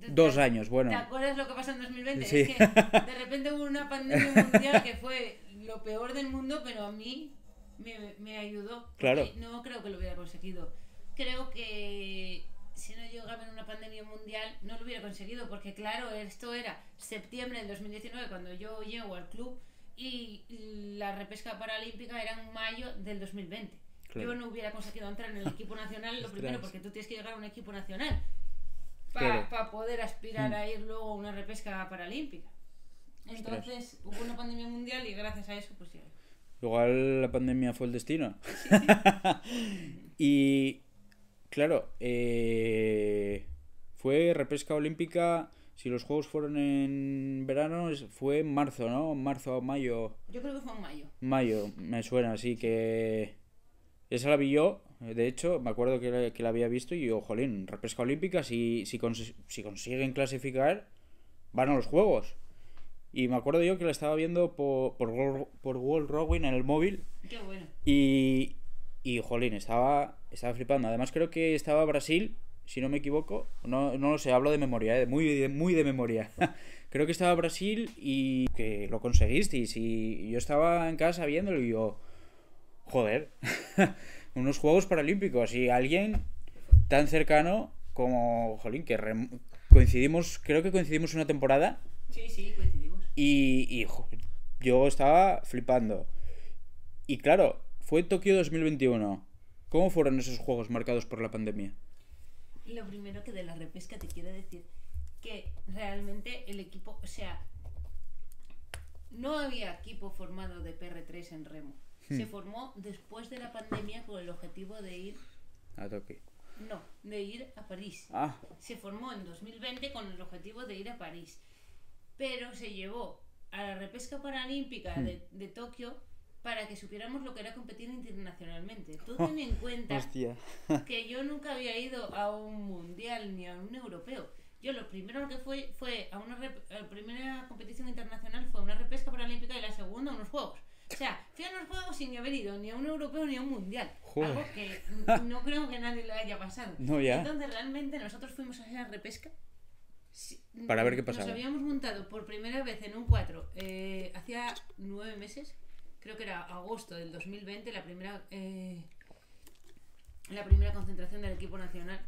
2 años, bueno. ¿Te acuerdas lo que pasó en 2020? Sí. Es que de repente hubo una pandemia mundial que fue lo peor del mundo, pero a mí me ayudó. Claro. No creo que lo hubiera conseguido. Creo que si no llegaba a haber una pandemia mundial no lo hubiera conseguido, porque claro, esto era septiembre del 2019 cuando yo llego al club y la repesca paralímpica era en mayo del 2020. Claro. Yo no hubiera conseguido entrar en el equipo nacional, lo primero porque tú tienes que llegar a un equipo nacional para poder aspirar a ir luego a una repesca paralímpica. Entonces hubo una pandemia mundial y gracias a eso pues ya. Igual la pandemia fue el destino. Sí. Y claro, fue repesca olímpica. Si los juegos fueron en verano, fue en marzo, ¿no? Marzo o mayo. Yo creo que fue en mayo. Mayo, me suena, así que esa la vi yo. De hecho, me acuerdo que la había visto y yo, jolín, repesca olímpica, si consiguen clasificar, van a los juegos. Y me acuerdo yo que la estaba viendo por World Rowing en el móvil. Qué bueno. Y jolín, estaba flipando. Además creo que estaba Brasil, si no me equivoco. No lo sé, hablo de memoria, muy de memoria. Creo que estaba Brasil y que lo conseguisteis. Y yo estaba en casa viéndolo y yo, joder, unos Juegos Paralímpicos. Y alguien tan cercano como, jolín, que creo que coincidimos una temporada. Sí, coincidimos. Y yo estaba flipando. Y claro, fue Tokio 2021. ¿Cómo fueron esos juegos marcados por la pandemia? Lo primero que de la repesca te quiero decir que realmente el equipo, o sea, no había equipo formado de PR3 en remo. Se formó después de la pandemia con el objetivo de ir a Tokio. No, de ir a París. Se formó en 2020 con el objetivo de ir a París. Pero se llevó a la repesca paralímpica de Tokio para que supiéramos lo que era competir internacionalmente. Tú ten en cuenta que yo nunca había ido a un mundial ni a un europeo. Yo lo primero que fue a la primera competición internacional fue una repesca paralímpica y la segunda a unos juegos. O sea, fui a unos juegos sin haber ido ni a un europeo ni a un mundial. Joder. Algo que no creo que nadie le haya pasado. No, ya. Entonces realmente nosotros fuimos a esa repesca para ver qué pasaba. Nos habíamos montado por primera vez en un 4 hacía 9 meses, creo que era agosto del 2020, la primera concentración del equipo nacional.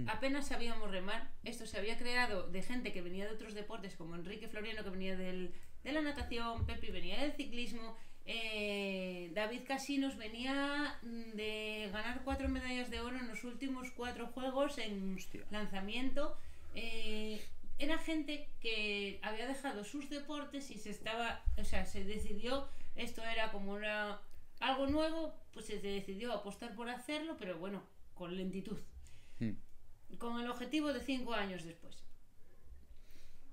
Apenas sabíamos remar. Esto se había creado de gente que venía de otros deportes, como Enrique Floriano, que venía de la natación, Pepi venía del ciclismo, David Casinos venía de ganar 4 medallas de oro en los últimos 4 juegos en lanzamiento. era gente que había dejado sus deportes y se decidió, esto era como algo nuevo, pues se decidió apostar por hacerlo, pero bueno, con lentitud, con el objetivo de 5 años después.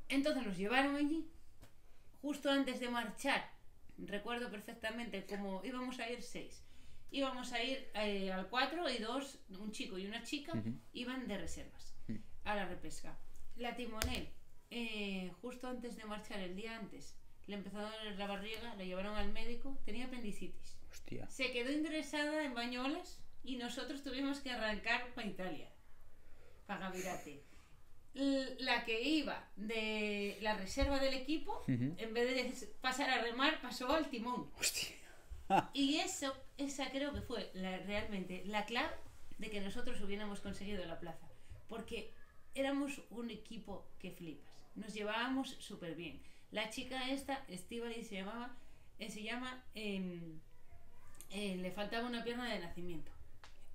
Entonces nos llevaron allí, justo antes de marchar. Recuerdo perfectamente cómo íbamos a ir 6. Íbamos a ir al 4 y 2, un chico y una chica, iban de reservas a la repesca. La timonel, justo antes de marchar, el día antes, le empezó a doler la barriga, la llevaron al médico, tenía apendicitis. Hostia. Se quedó ingresada en Bañoles y nosotros tuvimos que arrancar para Italia, para Gavirate. La que iba de la reserva del equipo, en vez de pasar a remar, pasó al timón. Hostia. Y esa creo que fue realmente la clave de que nosotros hubiéramos conseguido la plaza. Porque éramos un equipo que flipas. Nos llevábamos súper bien. La chica esta, Estíbaliz se llama, le faltaba una pierna de nacimiento.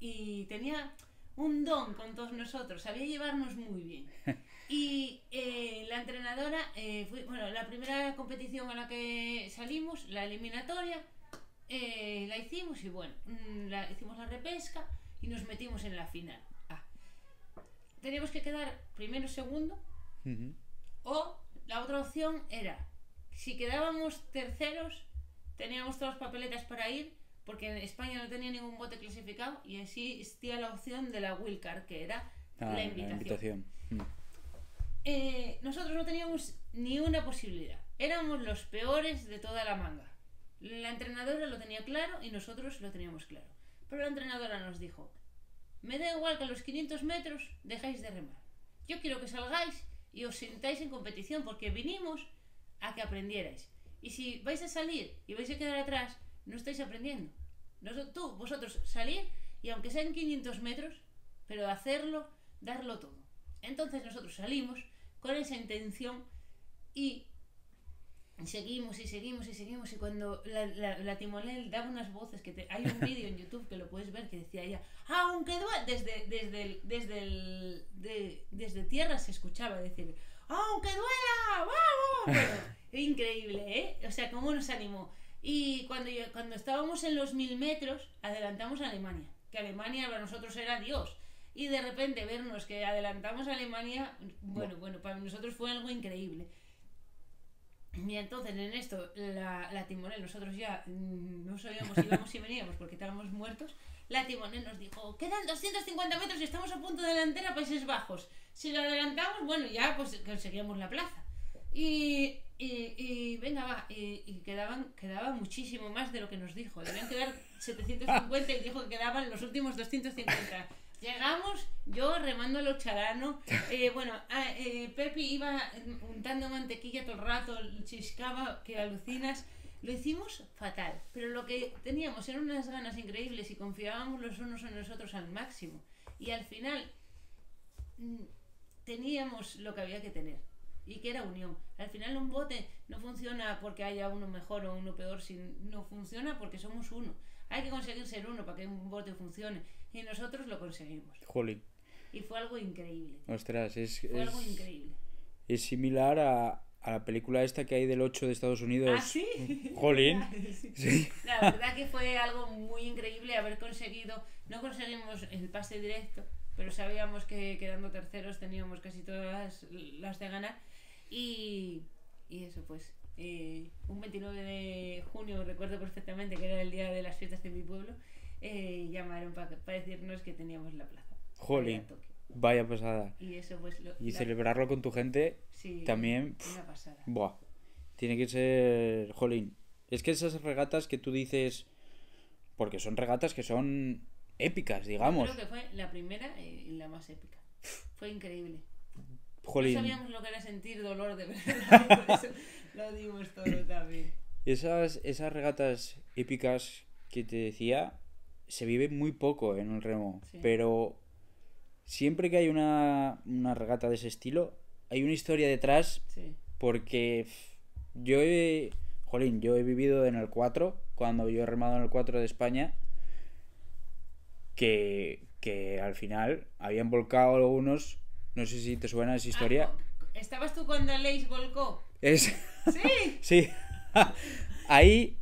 Y tenía un don con todos nosotros, sabía llevarnos muy bien. Y la entrenadora, la primera competición a la que salimos, la eliminatoria, la hicimos y bueno, hicimos la repesca y nos metimos en la final. Teníamos que quedar primero o segundo, o la otra opción era, si quedábamos terceros, teníamos todas las papeletas para ir, porque en España no tenía ningún bote clasificado y así existía la opción de la wildcard, que era la invitación. Nosotros no teníamos ni una posibilidad, éramos los peores de toda la manga. La entrenadora lo tenía claro y nosotros lo teníamos claro, pero la entrenadora nos dijo: me da igual que a los 500 metros dejáis de remar, yo quiero que salgáis y os sintáis en competición, porque vinimos a que aprendierais, y si vais a salir y vais a quedar atrás, no estáis aprendiendo. Vosotros salir, y aunque sean 500 metros, pero hacerlo, darlo todo. Entonces nosotros salimos con esa intención y seguimos y cuando la timonel daba unas voces hay un vídeo en YouTube que lo puedes ver, que decía ella, aunque duela, desde tierra se escuchaba decir, aunque duela, vamos. Bueno, increíble, o sea, cómo nos animó. Y cuando estábamos en los 1000 metros, adelantamos a Alemania, que Alemania para nosotros era Dios. Y de repente vernos que adelantamos a Alemania, bueno, para nosotros fue algo increíble. Y entonces en esto, la timonel, nosotros ya no sabíamos si íbamos y veníamos porque estábamos muertos. La timonel nos dijo, quedan 250 metros y estamos a punto de delantera a Países Bajos. Si lo adelantamos, bueno, ya pues conseguíamos la plaza. Y venga, va, y quedaba muchísimo más de lo que nos dijo. Debían quedar 750 y dijo que quedaban los últimos 250. Llegamos, yo remando el ocharano, Pepi iba untando mantequilla todo el rato, chiscaba, que alucinas. Lo hicimos fatal, pero lo que teníamos eran unas ganas increíbles y confiábamos los unos en los otros al máximo. Y al final teníamos lo que había que tener, y que era unión. Al final un bote no funciona porque haya uno mejor o uno peor, no funciona porque somos uno. Hay que conseguir ser uno para que un bote funcione, y nosotros lo conseguimos. Jolín. Y fue algo increíble. Ostras, algo increíble. Es similar a la película esta que hay del 8 de Estados Unidos. ¿Ah, sí? Jolín. Sí. La verdad que fue algo muy increíble haber conseguido. No conseguimos el pase directo, pero sabíamos que quedando terceros teníamos casi todas las de ganar. Y eso pues, un 29 de junio, recuerdo perfectamente que era el día de las fiestas de mi pueblo, llamaron para decirnos que teníamos la plaza. Jolín, vaya pasada. Y eso pues celebrarlo con tu gente, sí, también. Una pasada. Buah, tiene que ser, jolín. Es que esas regatas que tú dices, porque son regatas que son épicas, digamos. Yo creo que fue la primera y la más épica. Fue increíble. Jolín. No sabíamos lo que era sentir dolor de verdad, y por eso lo dimos todo también. Esas regatas épicas que te decía, se vive muy poco en el remo, sí. Pero siempre que hay una regata de ese estilo, hay una historia detrás, sí. Porque yo he vivido en el 4, cuando yo he remado en el 4 de España, que al final habían volcado algunos. No sé si te suena esa historia. ¿Estabas tú cuando Aleix volcó? Es... Sí. Sí. Ahí,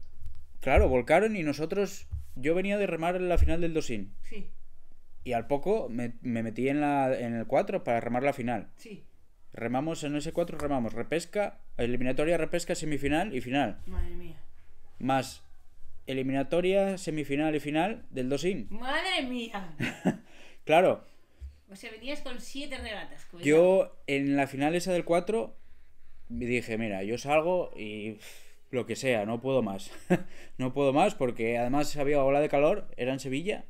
claro, volcaron y nosotros... Yo venía de remar en la final del Dosín. Sí, Y al poco me metí en el 4 para remar la final. sí. Remamos en ese 4, remamos repesca, eliminatoria, repesca, semifinal y final. Madre mía. Más eliminatoria, semifinal y final del Dosín. Madre mía. Claro, O sea, venías con 7 regatas. Cuidado. yo en la final esa del 4 me dije, mira, yo salgo y lo que sea, no puedo más. No puedo más porque además había ola de calor, era en Sevilla,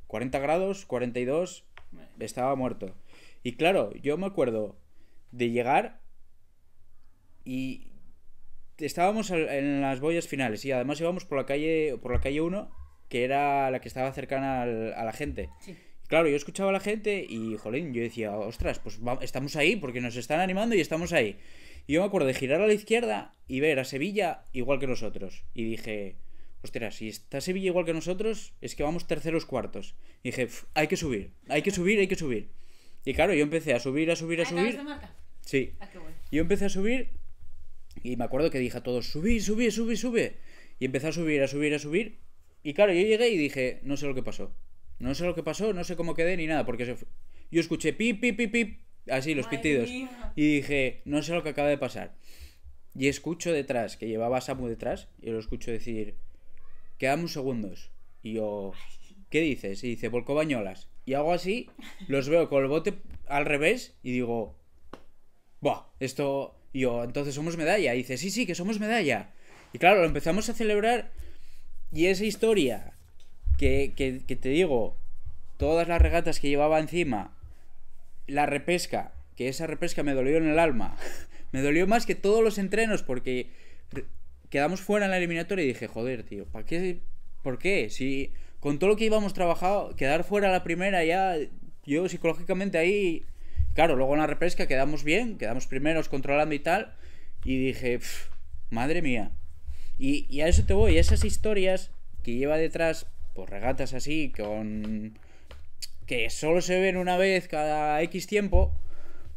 40 grados, 42, estaba muerto. Y claro, yo me acuerdo de llegar y estábamos en las boyas finales y además íbamos por la calle 1, que era la que estaba cercana a la gente. Sí. Claro, yo escuchaba a la gente y, jolín, yo decía, ostras, pues estamos ahí porque nos están animando y estamos ahí. Y yo me acuerdo de girar a la izquierda y ver a Sevilla igual que nosotros. Y dije, ostras, si está Sevilla igual que nosotros, es que vamos terceros cuartos. Y dije, hay que subir, hay que subir, hay que subir. Y claro, yo empecé a subir, a subir, a ¿Acabas subir. de marca? Sí. Ah, qué bueno. Yo empecé a subir y me acuerdo que dije a todos, subid, subid, subid, sube. Y empecé a subir, a subir, a subir. Y claro, yo llegué y dije, no sé lo que pasó. No sé lo que pasó, no sé cómo quedé ni nada, porque yo escuché pip, pip, pip, pip, así los Madre pitidos. mía. Y dije, no sé lo que acaba de pasar. Y escucho detrás, que llevaba a Samu detrás, y lo escucho decir, quedamos segundos. Y yo, ¿qué dices? Y dice, volcó Bañolas. Y hago así, los veo con el bote al revés y digo, buah, esto... Y yo, entonces somos medalla. Y dice, sí, sí, que somos medalla. Y claro, lo empezamos a celebrar. Y esa historia que te digo, todas las regatas que llevaba encima, la repesca, que esa repesca me dolió en el alma. Me dolió más que todos los entrenos porque quedamos fuera en la eliminatoria y dije, joder, tío, ¿para qué? ¿Por qué? Si con todo lo que íbamos trabajado, quedar fuera la primera ya, yo psicológicamente ahí... Claro, luego en la repesca quedamos bien, quedamos primeros controlando y tal, y dije, madre mía. Y a eso te voy, esas historias que lleva detrás, pues regatas así, que solo se ven una vez cada X tiempo,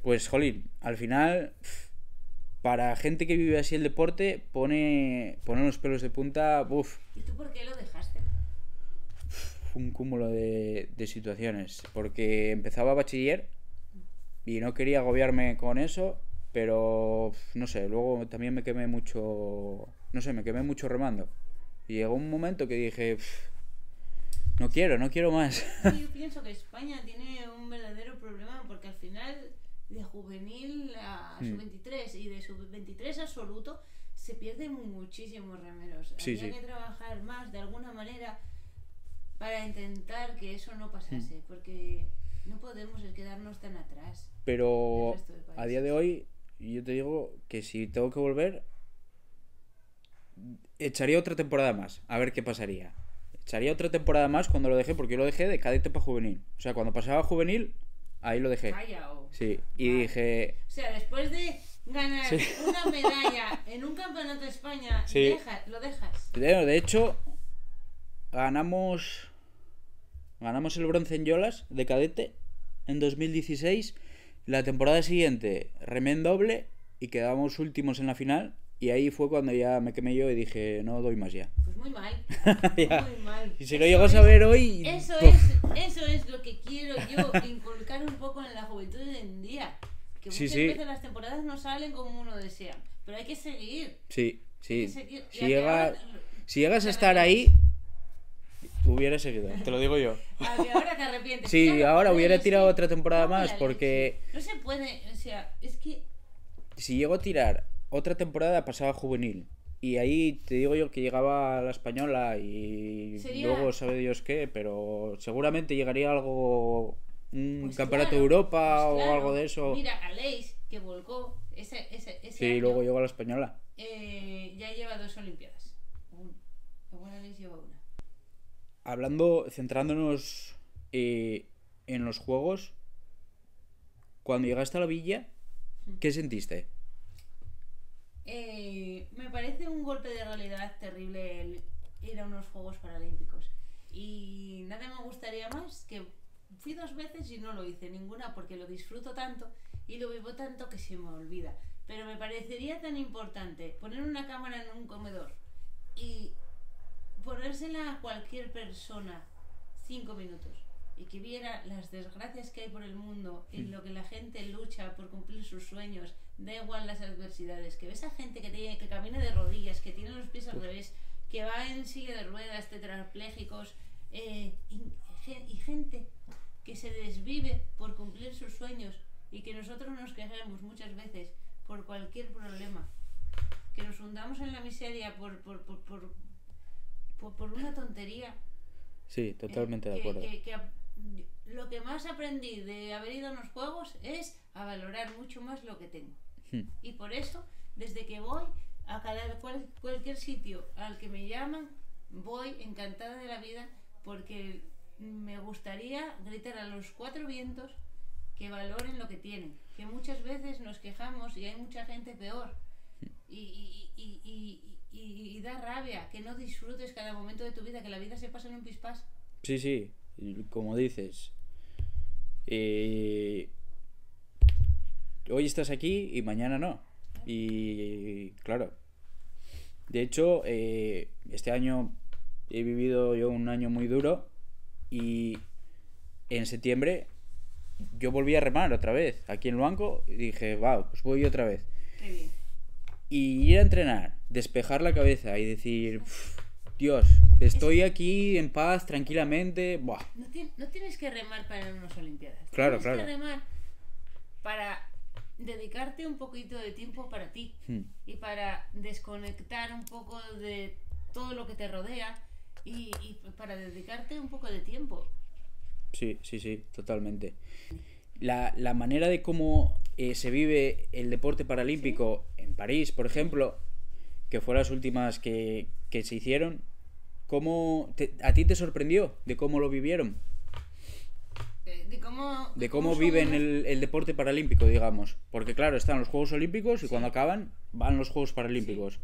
pues jolín, al final, para gente que vive así el deporte, pone los pelos de punta, ¿Y tú por qué lo dejaste? un cúmulo de situaciones, porque empezaba bachiller y no quería agobiarme con eso, pero no sé, luego también me quemé mucho, no sé, me quemé mucho remando. Y llegó un momento que dije, no quiero más. Yo pienso que España tiene un verdadero problema porque al final de juvenil a sub-23 y de sub-23 absoluto se pierden muchísimos remeros. Sí, Habría sí. que trabajar más de alguna manera para intentar que eso no pasase, porque no podemos quedarnos tan atrás. Pero El resto de países. a día de hoy, yo te digo que si tengo que volver, echaría otra temporada más, a ver qué pasaría. Echaría otra temporada más cuando lo dejé, porque yo lo dejé de cadete para juvenil. O sea, cuando pasaba a juvenil, ahí lo dejé. Vaya, Sí, y Vale. dije, O sea, después de ganar Sí. una medalla en un campeonato de España, Sí. lo dejas. de hecho, ganamos el bronce en Yolas de cadete en 2016. La temporada siguiente remé en doble y quedamos últimos en la final. Y ahí fue cuando ya me quemé yo y dije, no doy más ya. Pues muy mal. Ya. Muy mal. Y si lo llego a saber hoy... Eso uf. es lo que quiero yo inculcar un poco en la juventud de hoy en día. Que Sí, muchas sí. veces las temporadas no salen como uno desea. Pero hay que seguir. Sí, Hay sí. que seguir. Y Si, llegas a te estar ahí, hubiera seguido, te lo digo yo. a que ahora te arrepientes. Sí, Claro, ahora joder, hubiera es tirado que- otra temporada cago en más la porque leche. No se puede, o sea, es que... si llego a tirar otra temporada pasaba juvenil. Y ahí te digo yo que llegaba a la española y Sería- luego sabe Dios qué, pero seguramente llegaría algo, un Pues campeonato claro, de Europa pues claro. o algo de eso. Mira, Aleix, que volcó ese Sí, año, luego llegó a la española. ya lleva 2 Olimpiadas. Igual Aleix lleva una. Hablando, centrándonos en los juegos, cuando llegaste a la villa, ¿qué sentiste? Me parece un golpe de realidad terrible el ir a unos Juegos Paralímpicos. Y nada me gustaría más que fui 2 veces y no lo hice ninguna porque lo disfruto tanto y lo vivo tanto que se me olvida. Pero me parecería tan importante poner una cámara en un comedor y ponérsela a cualquier persona 5 minutos y que viera las desgracias que hay por el mundo, en lo que la gente lucha por cumplir sus sueños, da igual las adversidades, que ves a gente que camina de rodillas, que tiene los pies al revés, que va en silla de ruedas, tetrapléjicos, y gente que se desvive por cumplir sus sueños y que nosotros nos quejemos muchas veces por cualquier problema, que nos hundamos en la miseria por una tontería. Sí, totalmente de acuerdo. Lo que más aprendí de haber ido a los juegos es a valorar mucho más lo que tengo. Y por eso, desde que voy a cualquier sitio al que me llaman, voy encantada de la vida, porque me gustaría gritar a los 4 vientos que valoren lo que tienen, que muchas veces nos quejamos y hay mucha gente peor y da rabia que no disfrutes cada momento de tu vida, que la vida se pasa en un pispás. Sí, sí, como dices, hoy estás aquí y mañana no. Y claro, de hecho, este año he vivido yo un año muy duro y en septiembre yo volví a remar otra vez aquí en Luanco y dije, wow, pues voy otra vez. Qué bien. Y ir a entrenar, despejar la cabeza y decir, Dios, estoy aquí en paz, tranquilamente. Buah. No tienes que remar para unas Olimpiadas. Claro, tienes claro. que remar para dedicarte un poquito de tiempo para ti y para desconectar un poco de todo lo que te rodea y para dedicarte un poco de tiempo. Sí, sí, sí, totalmente. La manera de cómo se vive el deporte paralímpico en París, por ejemplo, que fue las últimas que se hicieron, ¿a ti te sorprendió de cómo lo vivieron? De cómo viven el deporte paralímpico, digamos. Porque claro, están los Juegos Olímpicos y cuando acaban van los Juegos Paralímpicos.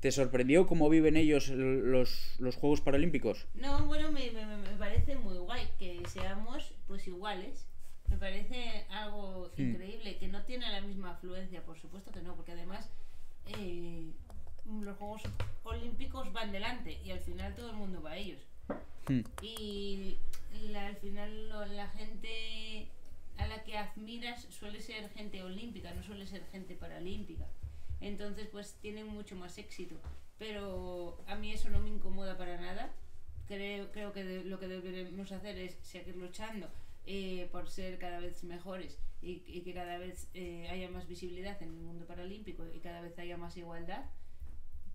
¿Te sorprendió cómo viven ellos los Juegos Paralímpicos? No, bueno, me parece muy guay que seamos pues iguales. Me parece algo increíble, que no tiene la misma afluencia, por supuesto que no, porque además los Juegos Olímpicos van delante y al final todo el mundo va a ellos. Y al final la gente a la que admiras suele ser gente olímpica, no suele ser gente paralímpica. Entonces pues tienen mucho más éxito. Pero a mí eso no me incomoda para nada. Creo que lo que debemos hacer es seguir luchando por ser cada vez mejores y que cada vez haya más visibilidad en el mundo paralímpico y cada vez haya más igualdad.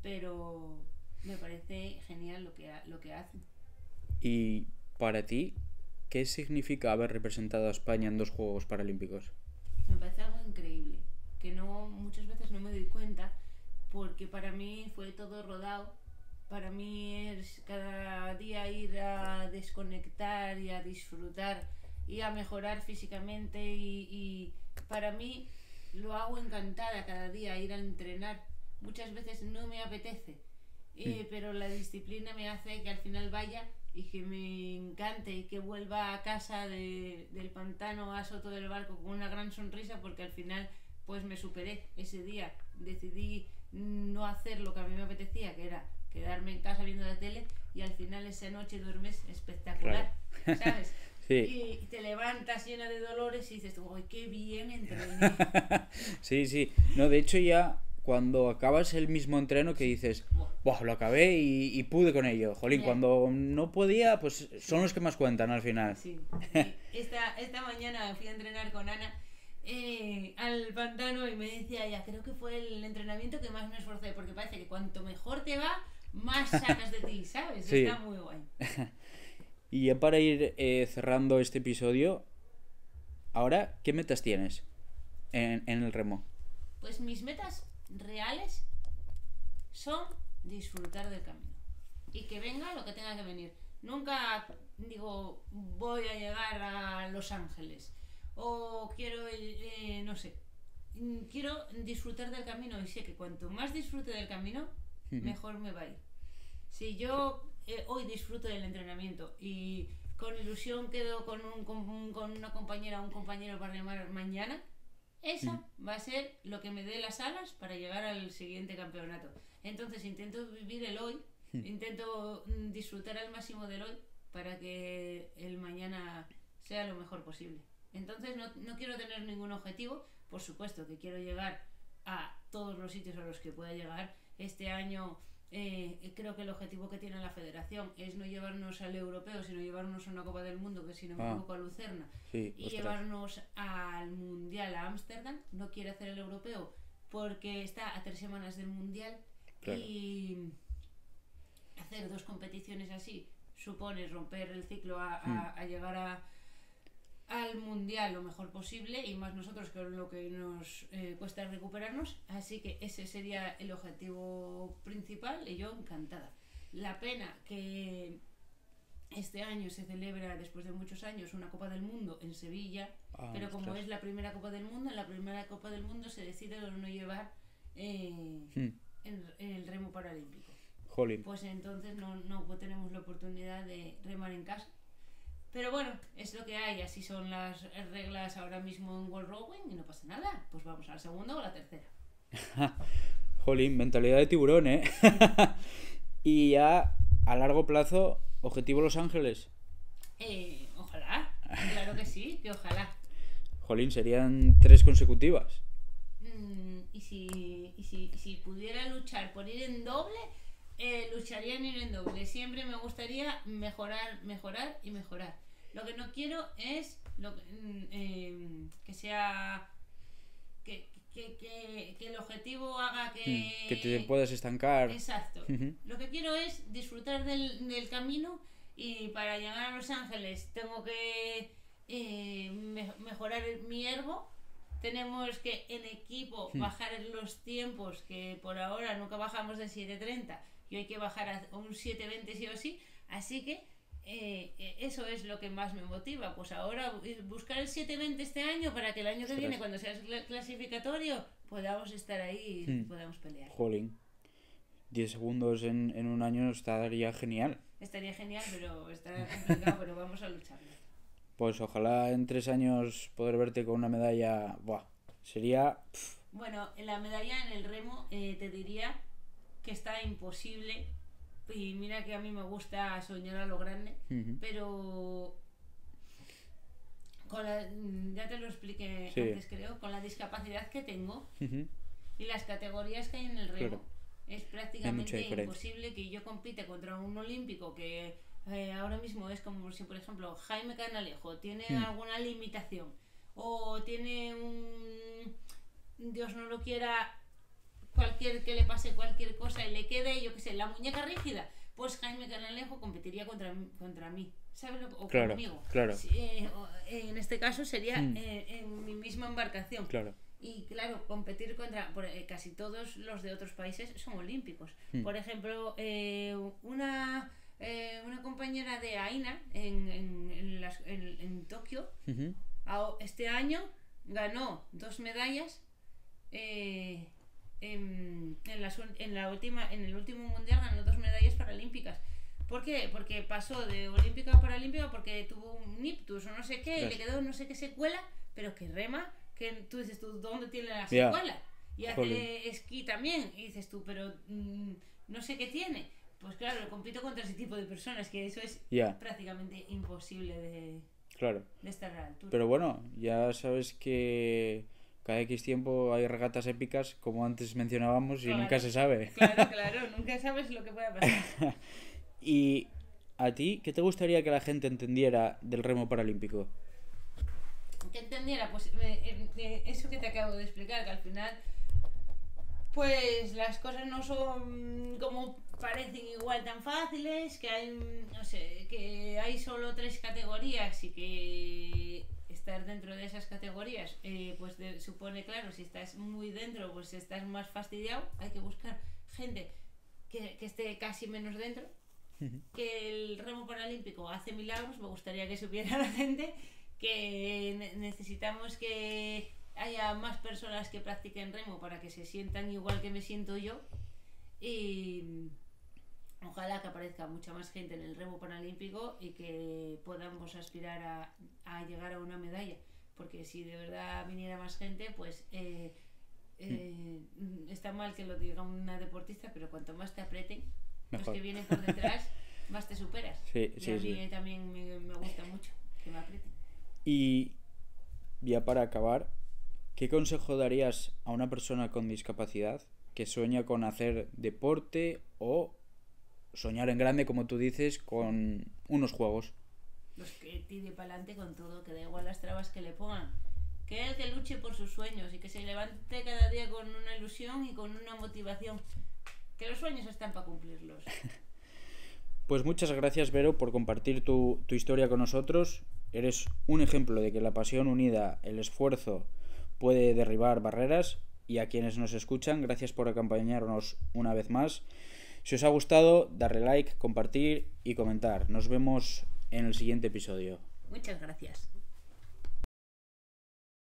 Pero me parece genial lo que hacen. Y para ti, ¿qué significa haber representado a España en 2 Juegos Paralímpicos? Me parece algo increíble, que muchas veces no me doy cuenta, porque para mí fue todo rodado. Para mí es cada día ir a desconectar y a disfrutar y a mejorar físicamente y para mí lo hago encantada cada día, ir a entrenar. Muchas veces no me apetece, pero la disciplina me hace que al final vaya y que me encante y que vuelva a casa del pantano a Soto del Barco con una gran sonrisa, porque al final pues me superé ese día. Decidí no hacer lo que a mí me apetecía, que era quedarme en casa viendo la tele, y al final esa noche duermes espectacular, claro. ¿Sabes? Sí. Y te levantas llena de dolores y dices, ¡ay, qué bien entrené! Sí, sí. No, de hecho ya cuando acabas el mismo entreno que dices, ¡buah, lo acabé y pude con ello! Jolín, cuando no podía, pues son los que más cuentan al final. Sí. Esta mañana fui a entrenar con Ana al pantano y me decía ella, creo que fue el entrenamiento que más me esforcé, porque parece que cuanto mejor te va, más sacas de ti, ¿sabes? Sí. Está muy guay. Y ya para ir cerrando este episodio, ahora, ¿qué metas tienes en el remo? Pues mis metas reales son disfrutar del camino y que venga lo que tenga que venir. Nunca digo voy a llegar a Los Ángeles o quiero no sé, quiero disfrutar del camino, y sé que cuanto más disfrute del camino, mejor me va a ir. Si yo hoy disfruto del entrenamiento y con ilusión quedo con una compañera o un compañero para remar mañana. Esa va a ser lo que me dé las alas para llegar al siguiente campeonato. Entonces intento vivir el hoy, intento disfrutar al máximo del hoy para que el mañana sea lo mejor posible. Entonces no quiero tener ningún objetivo. Por supuesto que quiero llegar a todos los sitios a los que pueda llegar. Este año creo que el objetivo que tiene la federación es no llevarnos al europeo, sino llevarnos a una Copa del Mundo, que si no me equivoco a Lucerna, sí, y llevarnos al Mundial a Ámsterdam. No quiere hacer el europeo porque está a 3 semanas del Mundial, claro. Y hacer 2 competiciones así supone romper el ciclo a llegar al Mundial lo mejor posible, y más nosotros con lo que nos cuesta recuperarnos. Así que ese sería el objetivo principal, y yo encantada. La pena que este año se celebra, después de muchos años, una Copa del Mundo en Sevilla, pero como es la primera Copa del Mundo, en la primera Copa del Mundo se decide no llevar en el remo paralímpico. Jolín. Pues entonces no tenemos la oportunidad de remar en casa. Pero bueno, es lo que hay, así son las reglas ahora mismo en World Rowing y no pasa nada. Pues vamos a la segunda o a la tercera. Jolín, mentalidad de tiburón, ¿eh? Y ya a largo plazo, objetivo Los Ángeles. Ojalá, claro que sí, que ojalá. Jolín, serían 3 consecutivas. Y si pudiera luchar por ir en doble, lucharía en ir en doble. Siempre me gustaría mejorar y mejorar. Lo que no quiero es que sea que el objetivo haga que te puedas estancar. Exacto. Lo que quiero es disfrutar del camino, y para llegar a Los Ángeles tengo que mejorar mi ergo. Tenemos que en equipo bajar los tiempos, que por ahora nunca bajamos de 7:30 y hay que bajar a un 7:20 sí o sí. Así que eso es lo que más me motiva. Pues ahora buscar el 7:20 este año para que el año que viene, cuando sea el clasificatorio, podamos estar ahí y podamos pelear. Jolín, 10 segundos en un año estaría genial. Estaría genial, pero está complicado, pero vamos a lucharlo. Pues ojalá en 3 años poder verte con una medalla. Buah, sería... Bueno, la medalla en el remo te diría que está imposible. Y mira que a mí me gusta soñar a lo grande, pero ya te lo expliqué antes, creo, con la discapacidad que tengo y las categorías que hay en el remo, claro, es prácticamente imposible que yo compite contra un olímpico que ahora mismo es como si, por ejemplo, Jaime Canalejo tiene alguna limitación o tiene Dios no lo quiera, que le pase cualquier cosa y le quede, yo qué sé, la muñeca rígida, pues Jaime Canalejo competiría contra mí, ¿sabes? O claro, conmigo. Claro. En este caso sería en mi misma embarcación. Claro. Y claro, competir contra casi todos los de otros países son olímpicos. Por ejemplo, una compañera de Aina en Tokio, este año ganó 2 medallas. En el último mundial ganó 2 medallas paralímpicas. ¿Por qué? Porque pasó de olímpica a paralímpica porque tuvo un ictus o no sé qué, le quedó no sé qué secuela, pero que rema, que tú dices tú, ¿dónde tiene la secuela? Y hace esquí también, y dices tú, pero no sé qué tiene. Pues claro, compito contra ese tipo de personas, que eso es prácticamente imposible de estar a la altura. Pero bueno, ya sabes que cada X tiempo hay regatas épicas, como antes mencionábamos, y nunca se sabe. Claro, nunca sabes lo que pueda pasar. ¿Y a ti qué te gustaría que la gente entendiera del remo paralímpico? Que entendiera, pues eso que te acabo de explicar, que al final pues las cosas no son como parecen igual tan fáciles, que hay, no sé, que hay solo 3 categorías y que estar dentro de esas categorías pues supone, claro, si estás muy dentro pues estás más fastidiado, hay que buscar gente que esté casi menos dentro. Que el remo paralímpico hace milagros, me gustaría que supiera la gente que necesitamos que haya más personas que practiquen remo para que se sientan igual que me siento yo, y Ojalá que aparezca mucha más gente en el remo paralímpico y que podamos aspirar a llegar a una medalla, porque si de verdad viniera más gente, pues está mal que lo diga una deportista, pero cuanto más te aprieten los que vienen por detrás, más te superas. Sí, y a mí también me gusta mucho que me aprieten. Y ya para acabar, ¿qué consejo darías a una persona con discapacidad que sueña con hacer deporte o soñar en grande, como tú dices, con unos juegos? Los que tire para adelante con todo, que da igual las trabas que le pongan, que el que luche por sus sueños y que se levante cada día con una ilusión y con una motivación, que los sueños están para cumplirlos. Pues muchas gracias, Vero, por compartir tu historia con nosotros. Eres un ejemplo de que la pasión unida, el esfuerzo, puede derribar barreras. Y a quienes nos escuchan, gracias por acompañarnos una vez más. Si os ha gustado, darle like, compartir y comentar. Nos vemos en el siguiente episodio. Muchas gracias.